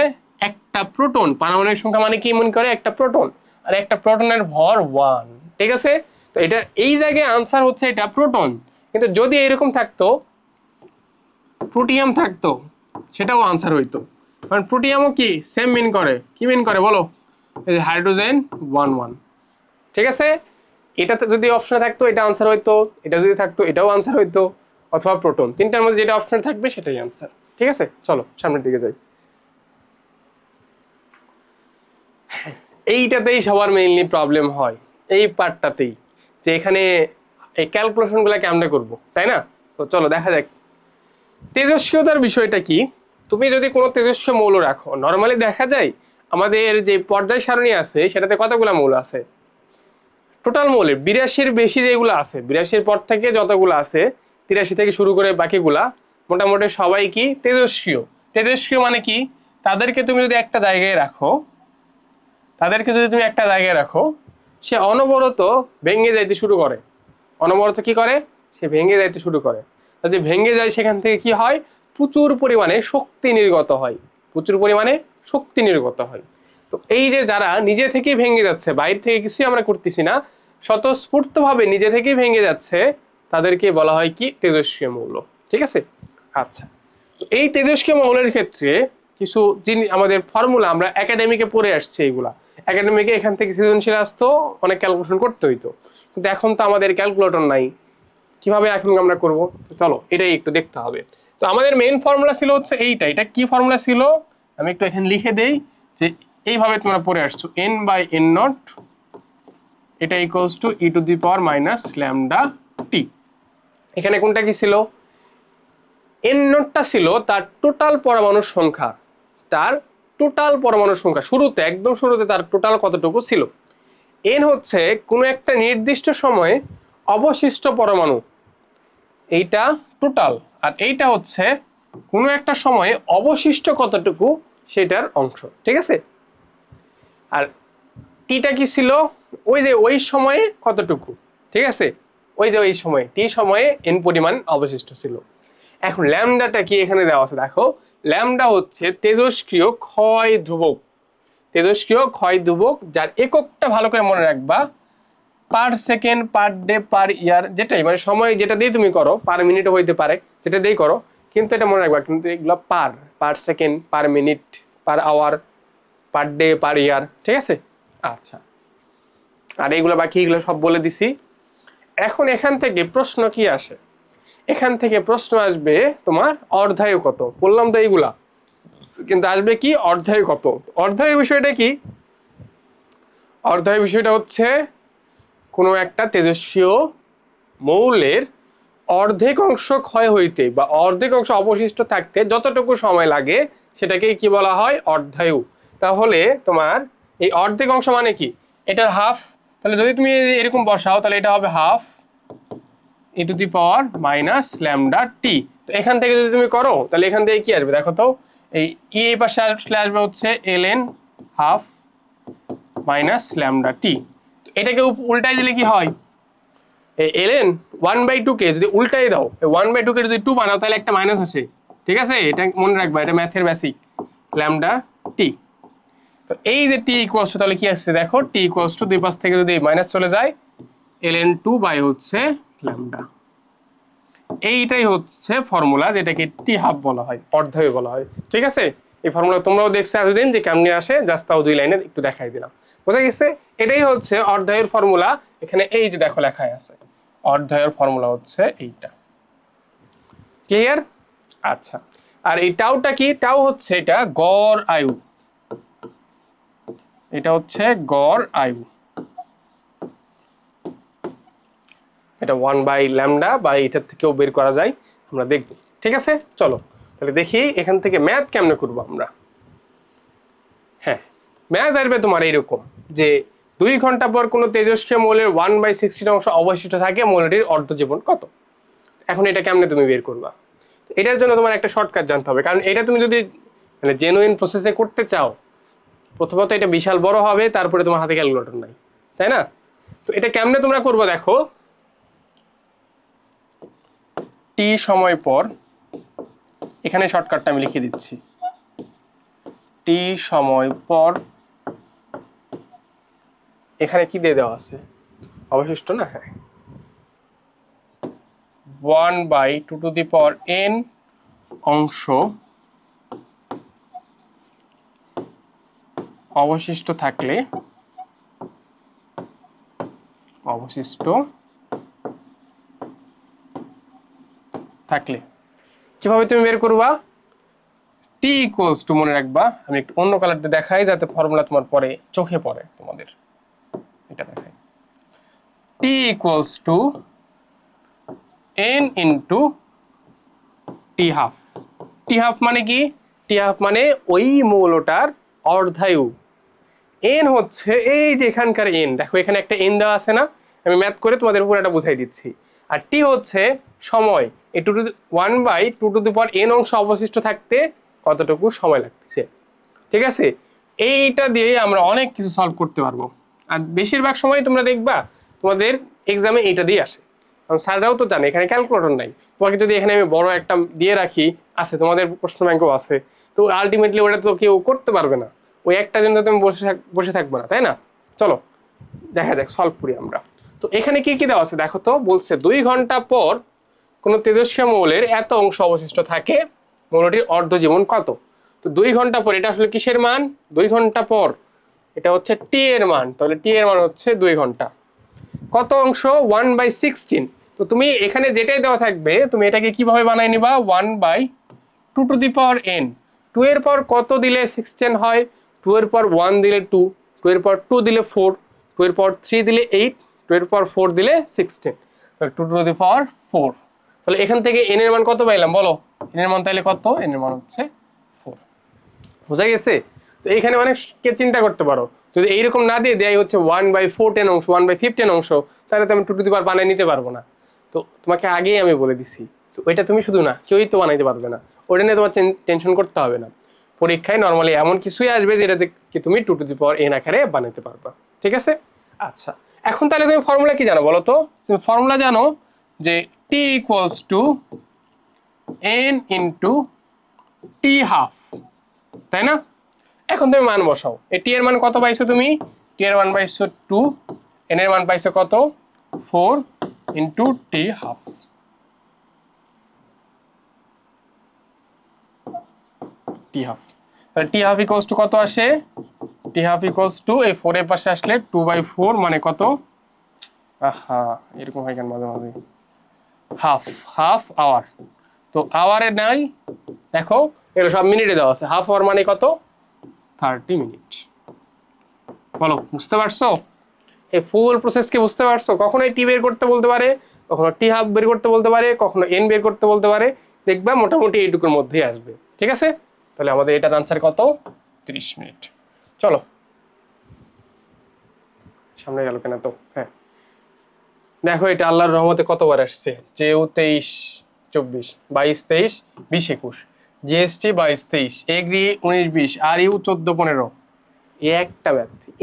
একটা প্রোটন, পারমাণবিক সংখ্যা মানে কি মিন করে, একটা প্রোটন, আর একটা প্রোটনের ভর 1। ঠিক আছে, তো এটা এই জায়গায় আনসার হচ্ছে এটা প্রোটন। কিন্তু যদি এরকম থাকতো, প্রোটিয়াম থাকতো, সেটাও আনসার হইতো, কারণ প্রোটিয়ামও কি সেম মিন করে, কি মিন করে বলো, এই যে হাইড্রোজেন 1 1। ঠিক আছে, এটাতে যদি অপশনে থাকতো এটা আনসার হইতো, এটা যদি থাকতো এটাও আনসার হইতো, অথবা প্রোটন, তিনটার মধ্যে যেটা অপশন থাকবে সেটাই আনসার। ঠিক আছে, চলো সামনের দিকে যাই। এইটাতেই সবার মেইনলি প্রবলেম হয়, এই পার্টটাতেই, যে এখানে এই ক্যালকুলেশনগুলো কেমনে করব, তাই না? তো চলো দেখা যাক। তেজস্ক্রিয়তার বিষয়টা কি, তুমি যদি কোনো তেজস্ক্রিয় মৌল রাখো, নর্মালি দেখা যায় আমাদের যে পর্যায় সারণী আছে সেটাতে কতগুলো মৌল আছে, টোটাল মৌলের 82-এর বেশি যেগুলো আছে, 82-এর পর থেকে যতগুলো আছে, 83 থেকে শুরু করে বাকিগুলা মোটামুটি সবাই কি তেজস্ক্রিয়। তেজস্ক্রিয় মানে কি, তাদেরকে তুমি যদি একটা জায়গায় রাখো, তাদেরকে যদি তুমি একটা জায়গায় রাখো, সে অনবরত ভেঙে যাইতে শুরু করে, অনবরত কি করে, সে ভেঙে যাইতে শুরু করে। যদি ভেঙে যায় সেখান থেকে কি হয়, প্রচুর পরিমাণে শক্তি নির্গত হয়, প্রচুর পরিমাণে শক্তি নির্গত হয়। তো এই যে যারা নিজে থেকেই ভেঙে যাচ্ছে, বাইরে থেকে কিছুই আমরা করতেছি না, স্বতঃস্ফূর্তভাবে নিজে থেকেই ভেঙে যাচ্ছে, তাদেরকে বলা হয় কি তেজস্ক্রিয় মৌল। ঠিক আছে, আচ্ছা। তো এই তেজস্ক্রিয় মৌলের ক্ষেত্রে কিছু জিনিস, আমাদের ফর্মুলা আমরা একাডেমিকে পড়ে আসছি, এইগুলা একাডেমিকে এখান থেকে সৃজনশীল আসতো, অনেক ক্যালকুলেশন করতে হইতো, কিন্তু এখন তো আমাদের ক্যালকুলেটর নাই, কিভাবে এখন আমরা করব, চলো এটাই একটু দেখতে হবে। তো আমাদের মেইন ফর্মুলা ছিল হচ্ছে এইটা, এটা কি ফর্মুলা ছিল আমি একটু এখানে লিখে দেই, যে এইভাবে তোমরা পড়ে আসছো, n/n0 এটা ইকুয়ালস টু e⁻⁻λt। এখানে কোনটা কি ছিল, n0টা ছিল তার টোটাল পরমাণুর সংখ্যা, তার টোটাল পরমাণুর সংখ্যা, শুরুতে একদম শুরুতে তার টোটাল কতটুকু ছিল। n হচ্ছে কোনো একটা নির্দিষ্ট সময়ে অবশিষ্ট পরমাণু, এইটা টোটাল, আর এইটা হচ্ছে কোনো একটা সময়ে অবশিষ্ট কতটুকু সেটার অংশ। ঠিক আছে, আর টিটা কি ছিল, ওই যে ওই সময়ে কতটুকু। ঠিক আছে, ওই যে ওই সময়ে টি সময়ে এন পরিমাণ অবশিষ্ট ছিল। এখন ল্যামডাটা কি এখানে দেওয়া আছে, দেখো ল্যামডা হচ্ছে তেজস্ক্রিয় ক্ষয় ধ্রুবক, তেজস্ক্রিয় ক্ষয় ধ্রুবক, যার এককটা ভালো করে মনে রাখবা, পার সেকেন্ড, পার ডে, পার ইয়ার, যেটাই মানে সময় যেটা দিয়ে তুমি করো, পার মিনিটও হইতে পারে, যেটা দিয়েই করো, কিন্তু এটা মনে রাখবা, কিন্তু এগুলো per, per second, per minute, per hour, per day, per year. ঠিক আছে, আচ্ছা, আর এইগুলো বাকি এগুলো সব বলে দিছি। এখন এখান থেকে প্রশ্ন কি আসে, এখান থেকে প্রশ্ন আসবে তোমার অর্ধায়ু কত, বললাম তো এইগুলা, কিন্তু আসবে কি অর্ধায়ু কত। অর্ধায়ু বিষয়টা কি, অর্ধায়ু বিষয়টা হচ্ছে কোনো একটা তেজস্ক্রিয় মৌলের অর্ধেক অংশ ক্ষয় হইতে বা অর্ধেক অংশ অবশিষ্ট থাকতে যতটুকু সময় লাগে সেটাকেই কি বলা হয়, অর্ধায়ু। তাহলে তোমার এই অর্ধেক অংশ মানে কি, এটার হাফ, তাহলে যদি তুমি এরকম বসাও তাহলে এটা হবে হাফ e⁻⁻λt। তো এখান থেকে যদি তুমি করো তাহলে এখান থেকে কি আসবে, দেখো তো, এই এই পাশে আসবে হচ্ছে ln হাফ -λt। তো এটাকে উল্টাই দিলে কি হয়, ln 1/2 কে যদি উল্টাই দাও, 1/2 কে যদি 2 বানাও তাহলে একটা মাইনাস আসে। ঠিক আছে, এটা মনে রাখবা, এটা ম্যাথের বেসিক, ল্যামডা টি। তো এই যে টি ইকুয়ালস টু, তাহলে কি আসছে দেখো, টি ইকুয়ালস টু দুই পাশ থেকে যদি মাইনাস চলে যায়, ln 2 বাই হচ্ছে ল্যামডা। এইটাই হচ্ছে ফর্মুলা, যেটাকে টি হাফ বলা হয়, অর্ধায়ু বলা হয়। ঠিক আছে, এই ফর্মুলা তোমরাও দেখছো এতদিন যে কেমনে আসে, জাস্ট তাও দুই লাইনে একটু দেখাই দিলাম, বুঝা গেছে। এটাই হচ্ছে অর্ধায়ুর ফর্মুলা, এখানে এই যে দেখো লেখাই আছে, অর্ধায়ুর ফর্মুলা হচ্ছে এইটা, ক্লিয়ার? আচ্ছা, আর এই টাউটা কি, টাউ হচ্ছে এটা গড় আয়ু, এটা হচ্ছে গড় আয়ু, এটা 1/λ বা এটার থেকেও বের করা যায়, আমরা দেখব। ঠিক আছে, চলো তাহলে দেখি এখান থেকে ম্যাথ কেমনে করব আমরা। হ্যাঁ, ম্যাথ আসবে তোমার এইরকম যে 2 ঘন্টা পর কোনো তেজস্ক্রিয় মৌলের 1/16 অংশ অবশিষ্ট থাকে, মৌলটির অর্ধজীবন কত। এখন এটা কেমনে তুমি বের করবা, এটার জন্য তোমার একটা শর্টকাট জানতে হবে, কারণ এটা তুমি যদি মানে জেনুইন প্রসেসে করতে চাও, প্রথমত এটা বিশাল বড় হবে, তারপরে তোমার হাতে ক্যালকুলেটর নাই, তাই না। তো এটা কেমনে তোমরা করবা দেখো, টি সময় পর, এখানে শর্টকাটটা আমি লিখে দিচ্ছি, টি সময় পর, এখানে কি দিয়ে দেওয়া আছে অবশিষ্ট না, হ্যাঁ 1/2n অংশ অবশিষ্ট থাকলে, কিভাবে তুমি বের করবা, টি ইকুয়ালস টু, মনে রাখবা আমি একটু অন্য কালার দিয়ে দেখাই যাতে ফর্মুলা তোমার পরে চোখে পড়ে তোমাদের, এটা দেখাই, T equals to n into T half. T half মানে কি, টি হাফ মানে ওই মৌলটার অর্ধায়ু, এন হচ্ছে এই যে এখানকার এন, দেখো এখানে একটা এন দেওয়া আছে না, আমি ম্যাথ করে তোমাদের উপর এটা বুঝাই দিচ্ছি। আর টি হচ্ছে সময়, এই 1/2n অংশ অবশিষ্ট থাকতে কতটুকু সময় লাগতেছে। ঠিক আছে, এইটা দিয়ে আমরা অনেক কিছু সলভ করতে পারবো, আর বেশিরভাগ সময় তোমরা দেখবা তোমাদের এক্সামে এইটা দিয়ে আসে, কারণ স্যাররাও তো জানে এখানে ক্যালকুলেটর নাই। তোমাকে যদি এখানে আমি বড় একটা দিয়ে রাখি, আছে তোমাদের প্রশ্ন ব্যাংকও আছে, তো আলটিমেটলি ওটা তো কেউ করতে পারবে না, ওই একটা জন্য তুমি বসে থাকবে না, তাই না। চলো দেখা যাক, সলভ করি আমরা। তো এখানে কি কি দেওয়া আছে দেখো তো, বলছে 2 ঘন্টা পর কোনো তেজস্ক্রিয় মৌলের এত অংশ অবশিষ্ট থাকে, মৌলটির অর্ধজীবন কত। তো 2 ঘন্টা পর, এটা আসলে কিসের মান, 2 ঘন্টা পর, এটা হচ্ছে টি এর মান, তাহলে টি এর মান হচ্ছে 2 ঘন্টা, কত অংশ 1/16। তো তুমি এখানে যেটাই দেওয়া থাকবে তুমি এটাকে কিভাবে বানাই নিবা, 1/2n, 2 এর পর কত দিলে 16 হয়, 2 এর পর 1 দিলে 2, 2 এর পর 2 দিলে 4, 2 এর পর 3 দিলে 8, 2 এর পর 4 দিলে 16, তাহলে 2^4। তাহলে এখান থেকে n এর মান কত পাইলাম বলো, n এর মান তাহলে কত, n এর মান হচ্ছে 4। বোঝা গেছে। তো এইখানে অনেক কে চিন্তা করতে পারো, যদি এইরকম না দিয়ে দেয় হচ্ছে 1/410 অংশ, 1/15 অংশ, তাহলে তো আমি 2^, বানাই নিতে পারবো না। তো তোমাকে আগেই আমি বলে দিছি, তো ওইটা তুমি শুধু না, কেউই তো বানাইতে পারবে না, ওটা নিয়ে তোমার টেনশন করতে হবে না। পরীক্ষায় নর্মালি এমন কিছুই আসবে যেটাতে তুমি 2^n আকারে বানাইতে পারবা। ঠিক আছে, আচ্ছা এখন তাহলে তুমি ফর্মুলা কি জানো বলো তো, তুমি ফর্মুলা জানো যে t equals to n into T half, তাই না। এখন তুমি মান বসাও, এই টি এর মান কত পাইছো তুমি, টি এর মান পাইছো 2, n এর মান পাইছো কত 4 into T half, T half, তাহলে টি হাফ ইকুয়ালস টু কত আসে, টি হাফ ইকুয়ালস টু এই 4 এর পাশে আসলে 2/4 মানে কত, আহা এরকম হয় কেন মাঝে মাঝে, হাফ আওয়ার। তো আওয়ারে নাই, দেখো এগুলো সব মিনিটে দেওয়া আছে, হাফ আওয়ার মানে কত 30 মিনিট। বলো বুঝতে পারছো, এই ফুল প্রসেসকে বুঝতে পারছো, কখনো টি বের করতে বলতে পারে, কখনো টি হাফ বের করতে বলতে পারে, কখনো এন বের করতে বলতে পারে, দেখবা মোটামুটি এইটুকুর মধ্যেই আসবে। ঠিক আছে, তাহলে আমাদের এটার আনসার কত 30 মিনিট। চলো সামনে গেল কেন তো, হ্যাঁ দেখো এটা আল্লাহর রহমতে কতবার আসছে, জেউ 23 24 22 23 20 21, জিএসটি 22 23, এগ্রি 19 20, আর ইউ 14 15,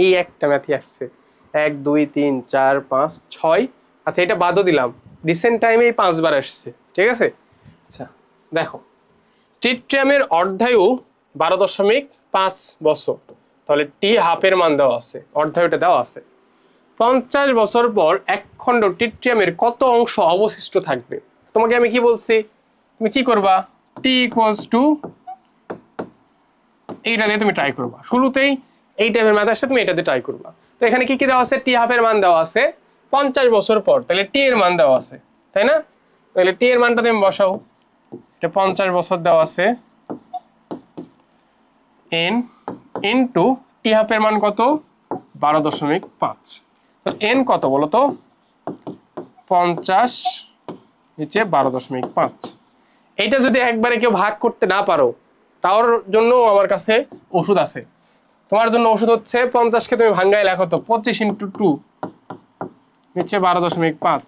এই একটা ম্যাথই আসছে 1 2 3 4 5 6, আচ্ছা এটা বাদও দিলাম, রিসেন্ট টাইমে 5 বার আসছে। ঠিক আছে, আচ্ছা দেখো ট্রিটিয়ামের অর্ধায়ু 12.5 বছর, তাহলে টি হাফের মান দেওয়া আছে, অর্ধায়ুটা দেওয়া আছে। 50 বছর পর এক খণ্ড ট্রিটিয়ামের কত অংশ অবশিষ্ট থাকবে। তোমাকে আমি কি বলছি, তুমি কি করবা, টি ইকুয়ালস টু, এইটা দিয়ে তুমি ট্রাই করবা, শুরুতেই এই টাইপের ম্যাথ আসছে তুমি এটা দিয়ে ট্রাই করবা। তো এখানে কি কি দেওয়া আছে, টি হাফের মান দেওয়া আছে 50 বছর পর, তাহলে টি এর মান দেওয়া আছে, তাই না। তাহলে টি এর মানটা তুমি বসাও, এটা 50 বছর দেওয়া আছে, n ইন্টু টি হাফের মান কত 12.5। তো এন কত বলো তো 50 নিচে 12.5। এইটা যদি একবারে কেউ ভাগ করতে না পারো তার জন্য আমার কাছে ওষুধ আছে। তোমার জন্য ওষুধ হচ্ছে 50কে তুমি ভাঙ্গায় লেখো তো 25 × 2 নিচে 12.5।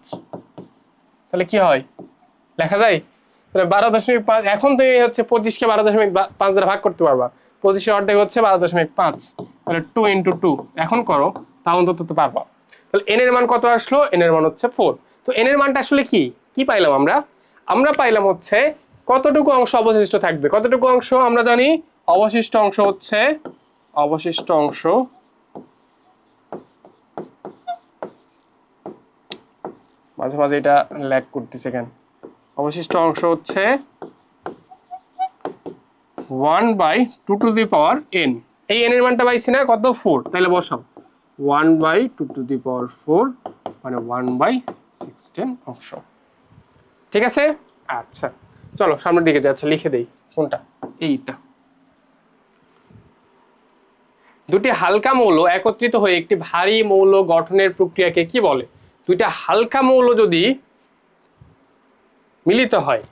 তাহলে কি হয় লেখা যায়? তাহলে 12.5 এখন তুমি হচ্ছে 25কে 12.5 দ্বারা ভাগ করতে পারবা। 25-এর অর্ধেক হচ্ছে 12.5, তাহলে 2 × 2 এখন করো, তা অন্তত তো পারবা। তাহলে এন এর মান কত আসলো? এন এর মান হচ্ছে 4। তো এন এর মানটা আসলে কি কি পাইলাম আমরা? আমরা পাইলাম হচ্ছে কতটুকু অংশ অবশিষ্ট থাকবে। কতটুকু অংশ আমরা জানি? অবশিষ্ট অংশ হচ্ছে অবশিষ্ট অংশ মাঝে মাঝে এটা ল্যাগ করতেছে কেন? অবশিষ্ট অংশ হচ্ছে 1/2n। এই n এর মানটা পাইছি না কত 4, তাহলে বসাও 1/2 মানে 1/16 অংশ। ঠিক আছে? আচ্ছা চলো সামনের দিকে যাচ্ছে, লিখে দেই কোনটা, এইটা। দুটি হালকা মৌল একত্রিত হয়ে একটি ভারী মৌল গঠনের প্রক্রিয়াকে কি বলে? দুইটা হালকা মৌল যদি মিলিত হয়,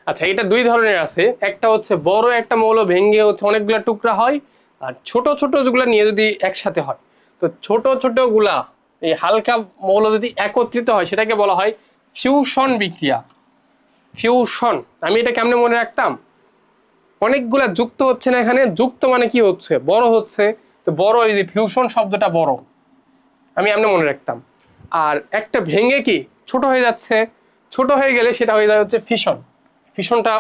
আচ্ছা এটা দুই ধরনের আছে। একটা হচ্ছে বড় একটা মৌল ভেঙে হচ্ছে অনেকগুলা টুকরা হয়, আর ছোট ছোট যেগুলা নিয়ে যদি একসাথে হয়। তো ছোট ছোট গুলা এই হালকা মৌল যদি একত্রিত হয় সেটাকে বলা হয় ফিউশন বিক্রিয়া। ফিউশন, আমি এটা কেমনে মনে রাখতাম? অনেকগুলা যুক্ত হচ্ছে না এখানে, যুক্ত মানে কি হচ্ছে বড় হচ্ছে, তো বড় এই যে ফিউশন শব্দটা বড়, আমি এমনি মনে রাখতাম। আর একটা ভেঙে কি ছোট হয়ে যাচ্ছে, ছোট হয়ে গেলে সেটা হয়ে যায় হচ্ছে ফিশন। ফিশনটা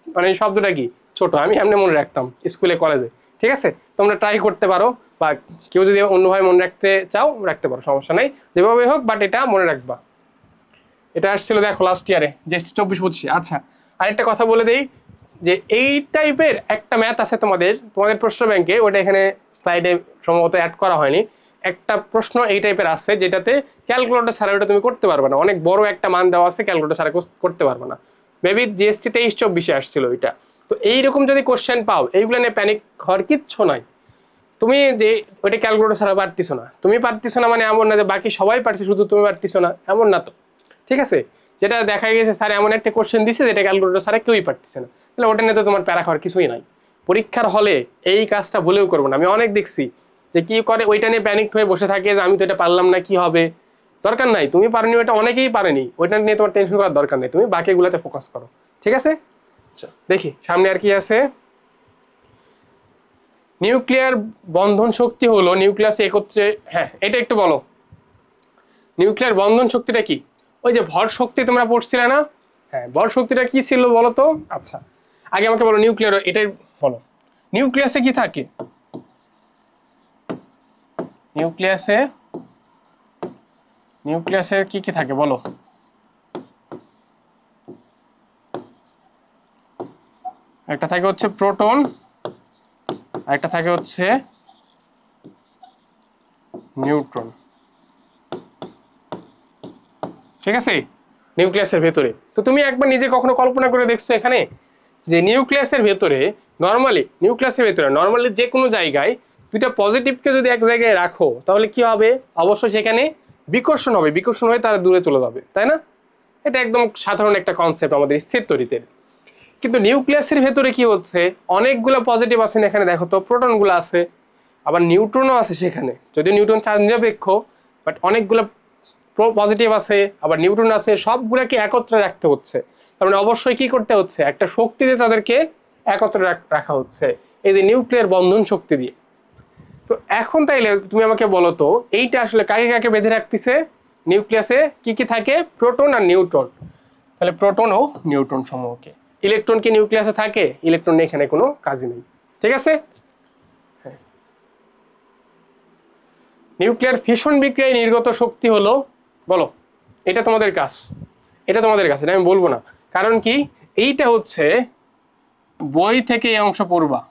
মানে শব্দটা কি ছোট, আমি এমনি মনে রাখতাম স্কুলে কলেজে। ঠিক আছে, তোমরা ট্রাই করতে পারো, বা কেউ যদি অন্যভাবে মনে রাখতে চাও রাখতে পারো, সমস্যা নাই, যেভাবে হোক, বাট এটা মনে রাখবা। এটা আসছিল দেখো লাস্ট ইয়ারে যে 24-25। আচ্ছা আরেকটা কথা বলে দেই, যে এই টাইপের একটা ম্যাথ আছে তোমাদের তোমাদের প্রশ্ন ব্যাংকে, ওটা এখানে স্লাইডে সম্ভবত অ্যাড করা হয়নি। একটা প্রশ্ন এই টাইপের আছে যেটাতে ক্যালকুলেটর ছাড়া ওটা তুমি করতে পারবে না, অনেক বড় একটা মান দেওয়া আছে, ক্যালকুলেটর ছাড়া করতে পারবে না। মেবি জিএসটি 23-24 আসছিল ওইটা। তো এইরকম যদি কোশ্চেন পাও, এইগুলো নিয়ে প্যানিক হওয়ার কিচ্ছু নাই। তুমি যে ওইটা ক্যালকুলেটর ছাড়া পারতিছো না, তুমি পারতিছো না মানে এমন না যে বাকি সবাই পারছে শুধু তুমি পারতিছো না, এমন না তো। ঠিক আছে, যেটা দেখা গেছে স্যার এমন একটা কোশ্চেন দিছে যেটা ক্যালকুলেটর ছাড়া কেউই পারতেছে না, তাহলে ওটা নিয়ে তো তোমার প্যারা খাওয়ার কিছুই নাই। পরীক্ষার হলে এই কাজটা ভুলেও করবো না। আমি অনেক দেখছি যে কি করে ওইটা নিয়ে প্যানিক হয়ে বসে থাকে যে আমি তো এটা পারলাম না, কি হবে। দরকার নাই, তুমি পারনি, ওইটা অনেকেই পারেনি, ওইটা নিয়ে তোমার টেনশন করার দরকার নেই, তুমি বাকিগুলোতে ফোকাস করো। ঠিক আছে, দেখি সামনে আর কি আছে। নিউক্লিয়ার বন্ধন শক্তি হলো নিউক্লিয়াস একত্রে, হ্যাঁ এটা একটু বলো, নিউক্লিয়ার বন্ধন শক্তিটা কি? ওই যে ভর শক্তি তোমরা পড়ছিলে না, হ্যাঁ ভর শক্তিটা কি ছিল বলো তো। আচ্ছা আগে আমাকে বলো নিউক্লিয়ার এটাই বলো, নিউক্লিয়াসে কি থাকে? নিউক্লিয়াসে নিউক্লিয়াসে কি কি থাকে বলো? একটা থাকে হচ্ছে প্রোটন, আর একটা থাকে হচ্ছে নিউট্রন। ঠিক আছে, নিউক্লিয়াসের ভেতরে। তো তুমি একবার নিজে কখনো কল্পনা করে দেখছো এখানে যে নিউক্লিয়াসের ভেতরে নর্মালি যে কোনো জায়গায় দুইটা পজিটিভকে যদি এক জায়গায় রাখো তাহলে কি হবে? অবশ্যই সেখানে বিকর্ষণ হবে, বিকর্ষণ হয়ে তারা দূরে চলে যাবে, তাই না? এটা একদম সাধারণ একটা কনসেপ্ট আমাদের স্থির তড়িতে। কিন্তু নিউক্লিয়াসের ভেতরে কি হচ্ছে, অনেকগুলো পজিটিভ আছে এখানে, দেখো তো প্রোটন গুলো আছে, আবার নিউট্রনও আছে সেখানে, যদিও নিউট্রন চার্জ নিরপেক্ষ, বাট অনেকগুলো পজিটিভ আছে আবার নিউট্রন আছে, সবগুলোকে একত্রে রাখতে হচ্ছে। তার মানে অবশ্যই কি করতে হচ্ছে, একটা শক্তি দিয়ে তাদেরকে একত্রে রাখা হচ্ছে, এই যে নিউক্লিয়ার বন্ধন শক্তি দিয়ে। তো এখন তাইলে তুমি আমাকে বলো তো এইটা আসলে কাকে কাকে বেঁধে রাখতেছে? নিউক্লিয়াসে কি কি থাকে? প্রোটন আর নিউট্রন। তাহলে প্রোটন ও নিউট্রন সমূহকে। ইলেকট্রন কি নিউক্লিয়াসে থাকে? ইলেকট্রন এখানে কোনো কাজই নেই। ঠিক আছে, নিউক্লিয়ার ফিশন বিক্রিয়ায় নির্গত শক্তি হলো, বলো এটা তোমাদের কাজ, এটা তোমাদের কাছে, এটা আমি বলবো না। কারণ কি, এইটা হচ্ছে বই থেকে এই অংশ পড়বা।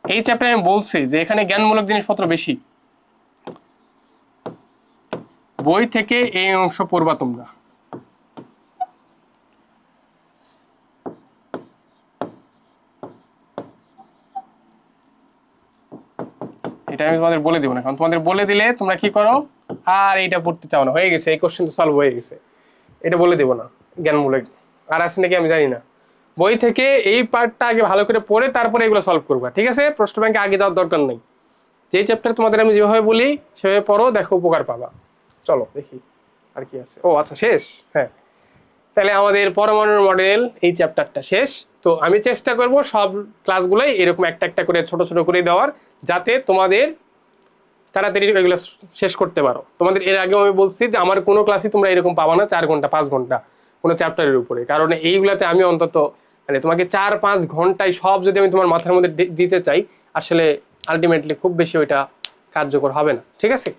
এই চ্যাপ্টারে আমি বলছি যে এখানে জ্ঞানমূলক জিনিসপত্র বেশি, বই থেকে এই অংশ পড়বা তোমরা। আমি তোমাদের বলে দিব না, কারণ তোমাদের বলে দিলে তোমরা কি করো, আর এইটা পড়তে চাও না, হয়ে গেছে এই কোশ্চেন সলভ হয়ে গেছে, এটা বলে দেবো না জ্ঞানমূলক। আর আছে নাকি আমি জানি না, বই থেকে এই পার্টটা আগে ভালো করে পড়ে তারপরে এগুলো সলভ করবা, ঠিক আছে? প্রশ্ন ব্যাংকে আগে যাওয়ার দরকার নেই, যে চ্যাপ্টার তোমাদের আমি যেভাবে বলি সেভাবে পড়ো, দেখো উপকার পাবা। চলো দেখি আর কি আছে। ও আচ্ছা শেষ, হ্যাঁ তাহলে আমাদের পরমাণুর মডেল এই চ্যাপ্টারটা শেষ। তো আমি চেষ্টা করব সব ক্লাসগুলোই এরকম একটা একটা করে ছোট ছোট করে দেওয়ার, যাতে তোমাদের তাড়াতাড়ি এগুলো শেষ করতে পারো। তোমাদের এর আগেও আমি বলছি যে আমার কোনো ক্লাসই তোমরা এরকম পাবা না 4 ঘন্টা 5 ঘন্টা কোনো চ্যাপ্টারের উপরে, কারণ এইগুলাতে আমি অন্তত মানে তোমাকে 4-5 ঘন্টায় সব যদি আমি তোমার মাথার মধ্যে দিতে চাই, আসলে আলটিমেটলি খুব বেশি ওইটা কার্যকর হবে না, ঠিক আছে?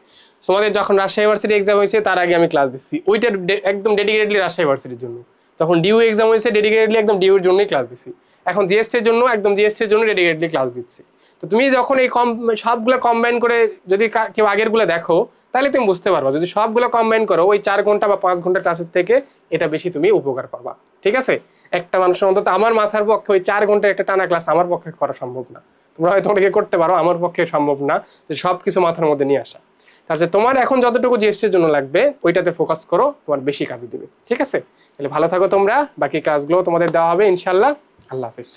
তোমাদের যখন রাজশাহী ইউনিভার্সিটি এক্সাম হয়েছে তার আগে আমি ক্লাস দিচ্ছি ওইটা একদম ডেডিকেটেডলি রাজশাহী ইউনিভার্সিটির জন্য। তখন ডিউ এক্সাম হয়েছে ডেডিকেটেডলি একদম ডিউর জন্যই ক্লাস দিচ্ছি। এখন জিএসটির জন্য একদম জিএসটির জন্য ডেডিকেটেডলি ক্লাস দিচ্ছি। তো তুমি যখন এই সবগুলো কম্বাইন করে যদি কেউ আগেরগুলো দেখো, তাহলে তুমি বুঝতে পারবা, যদি সবগুলো কম্বাইন করো ওই 4 ঘন্টা বা 5 ঘন্টা ক্লাসের থেকে এটা বেশি তুমি উপকার পাবা, ঠিক আছে? একটা মানুষের অন্তত আমার মাথার পক্ষে ওই 4 ঘন্টা একটা টানা ক্লাস আমার পক্ষে করা সম্ভব না। তোমরা হয়তো অনেকে করতে পারো, আমার পক্ষে সম্ভব না যে সবকিছু মাথার মধ্যে নিয়ে আসা। তার যে তোমার এখন যতটুকু জিএসটির জন্য লাগবে ওইটাতে ফোকাস করো, তোমার বেশি কাজে দিবে, ঠিক আছে? তাহলে ভালো থাকো তোমরা, বাকি কাজগুলো তোমাদের দেওয়া হবে ইনশাল্লাহ। আল্লাহ হাফেজ।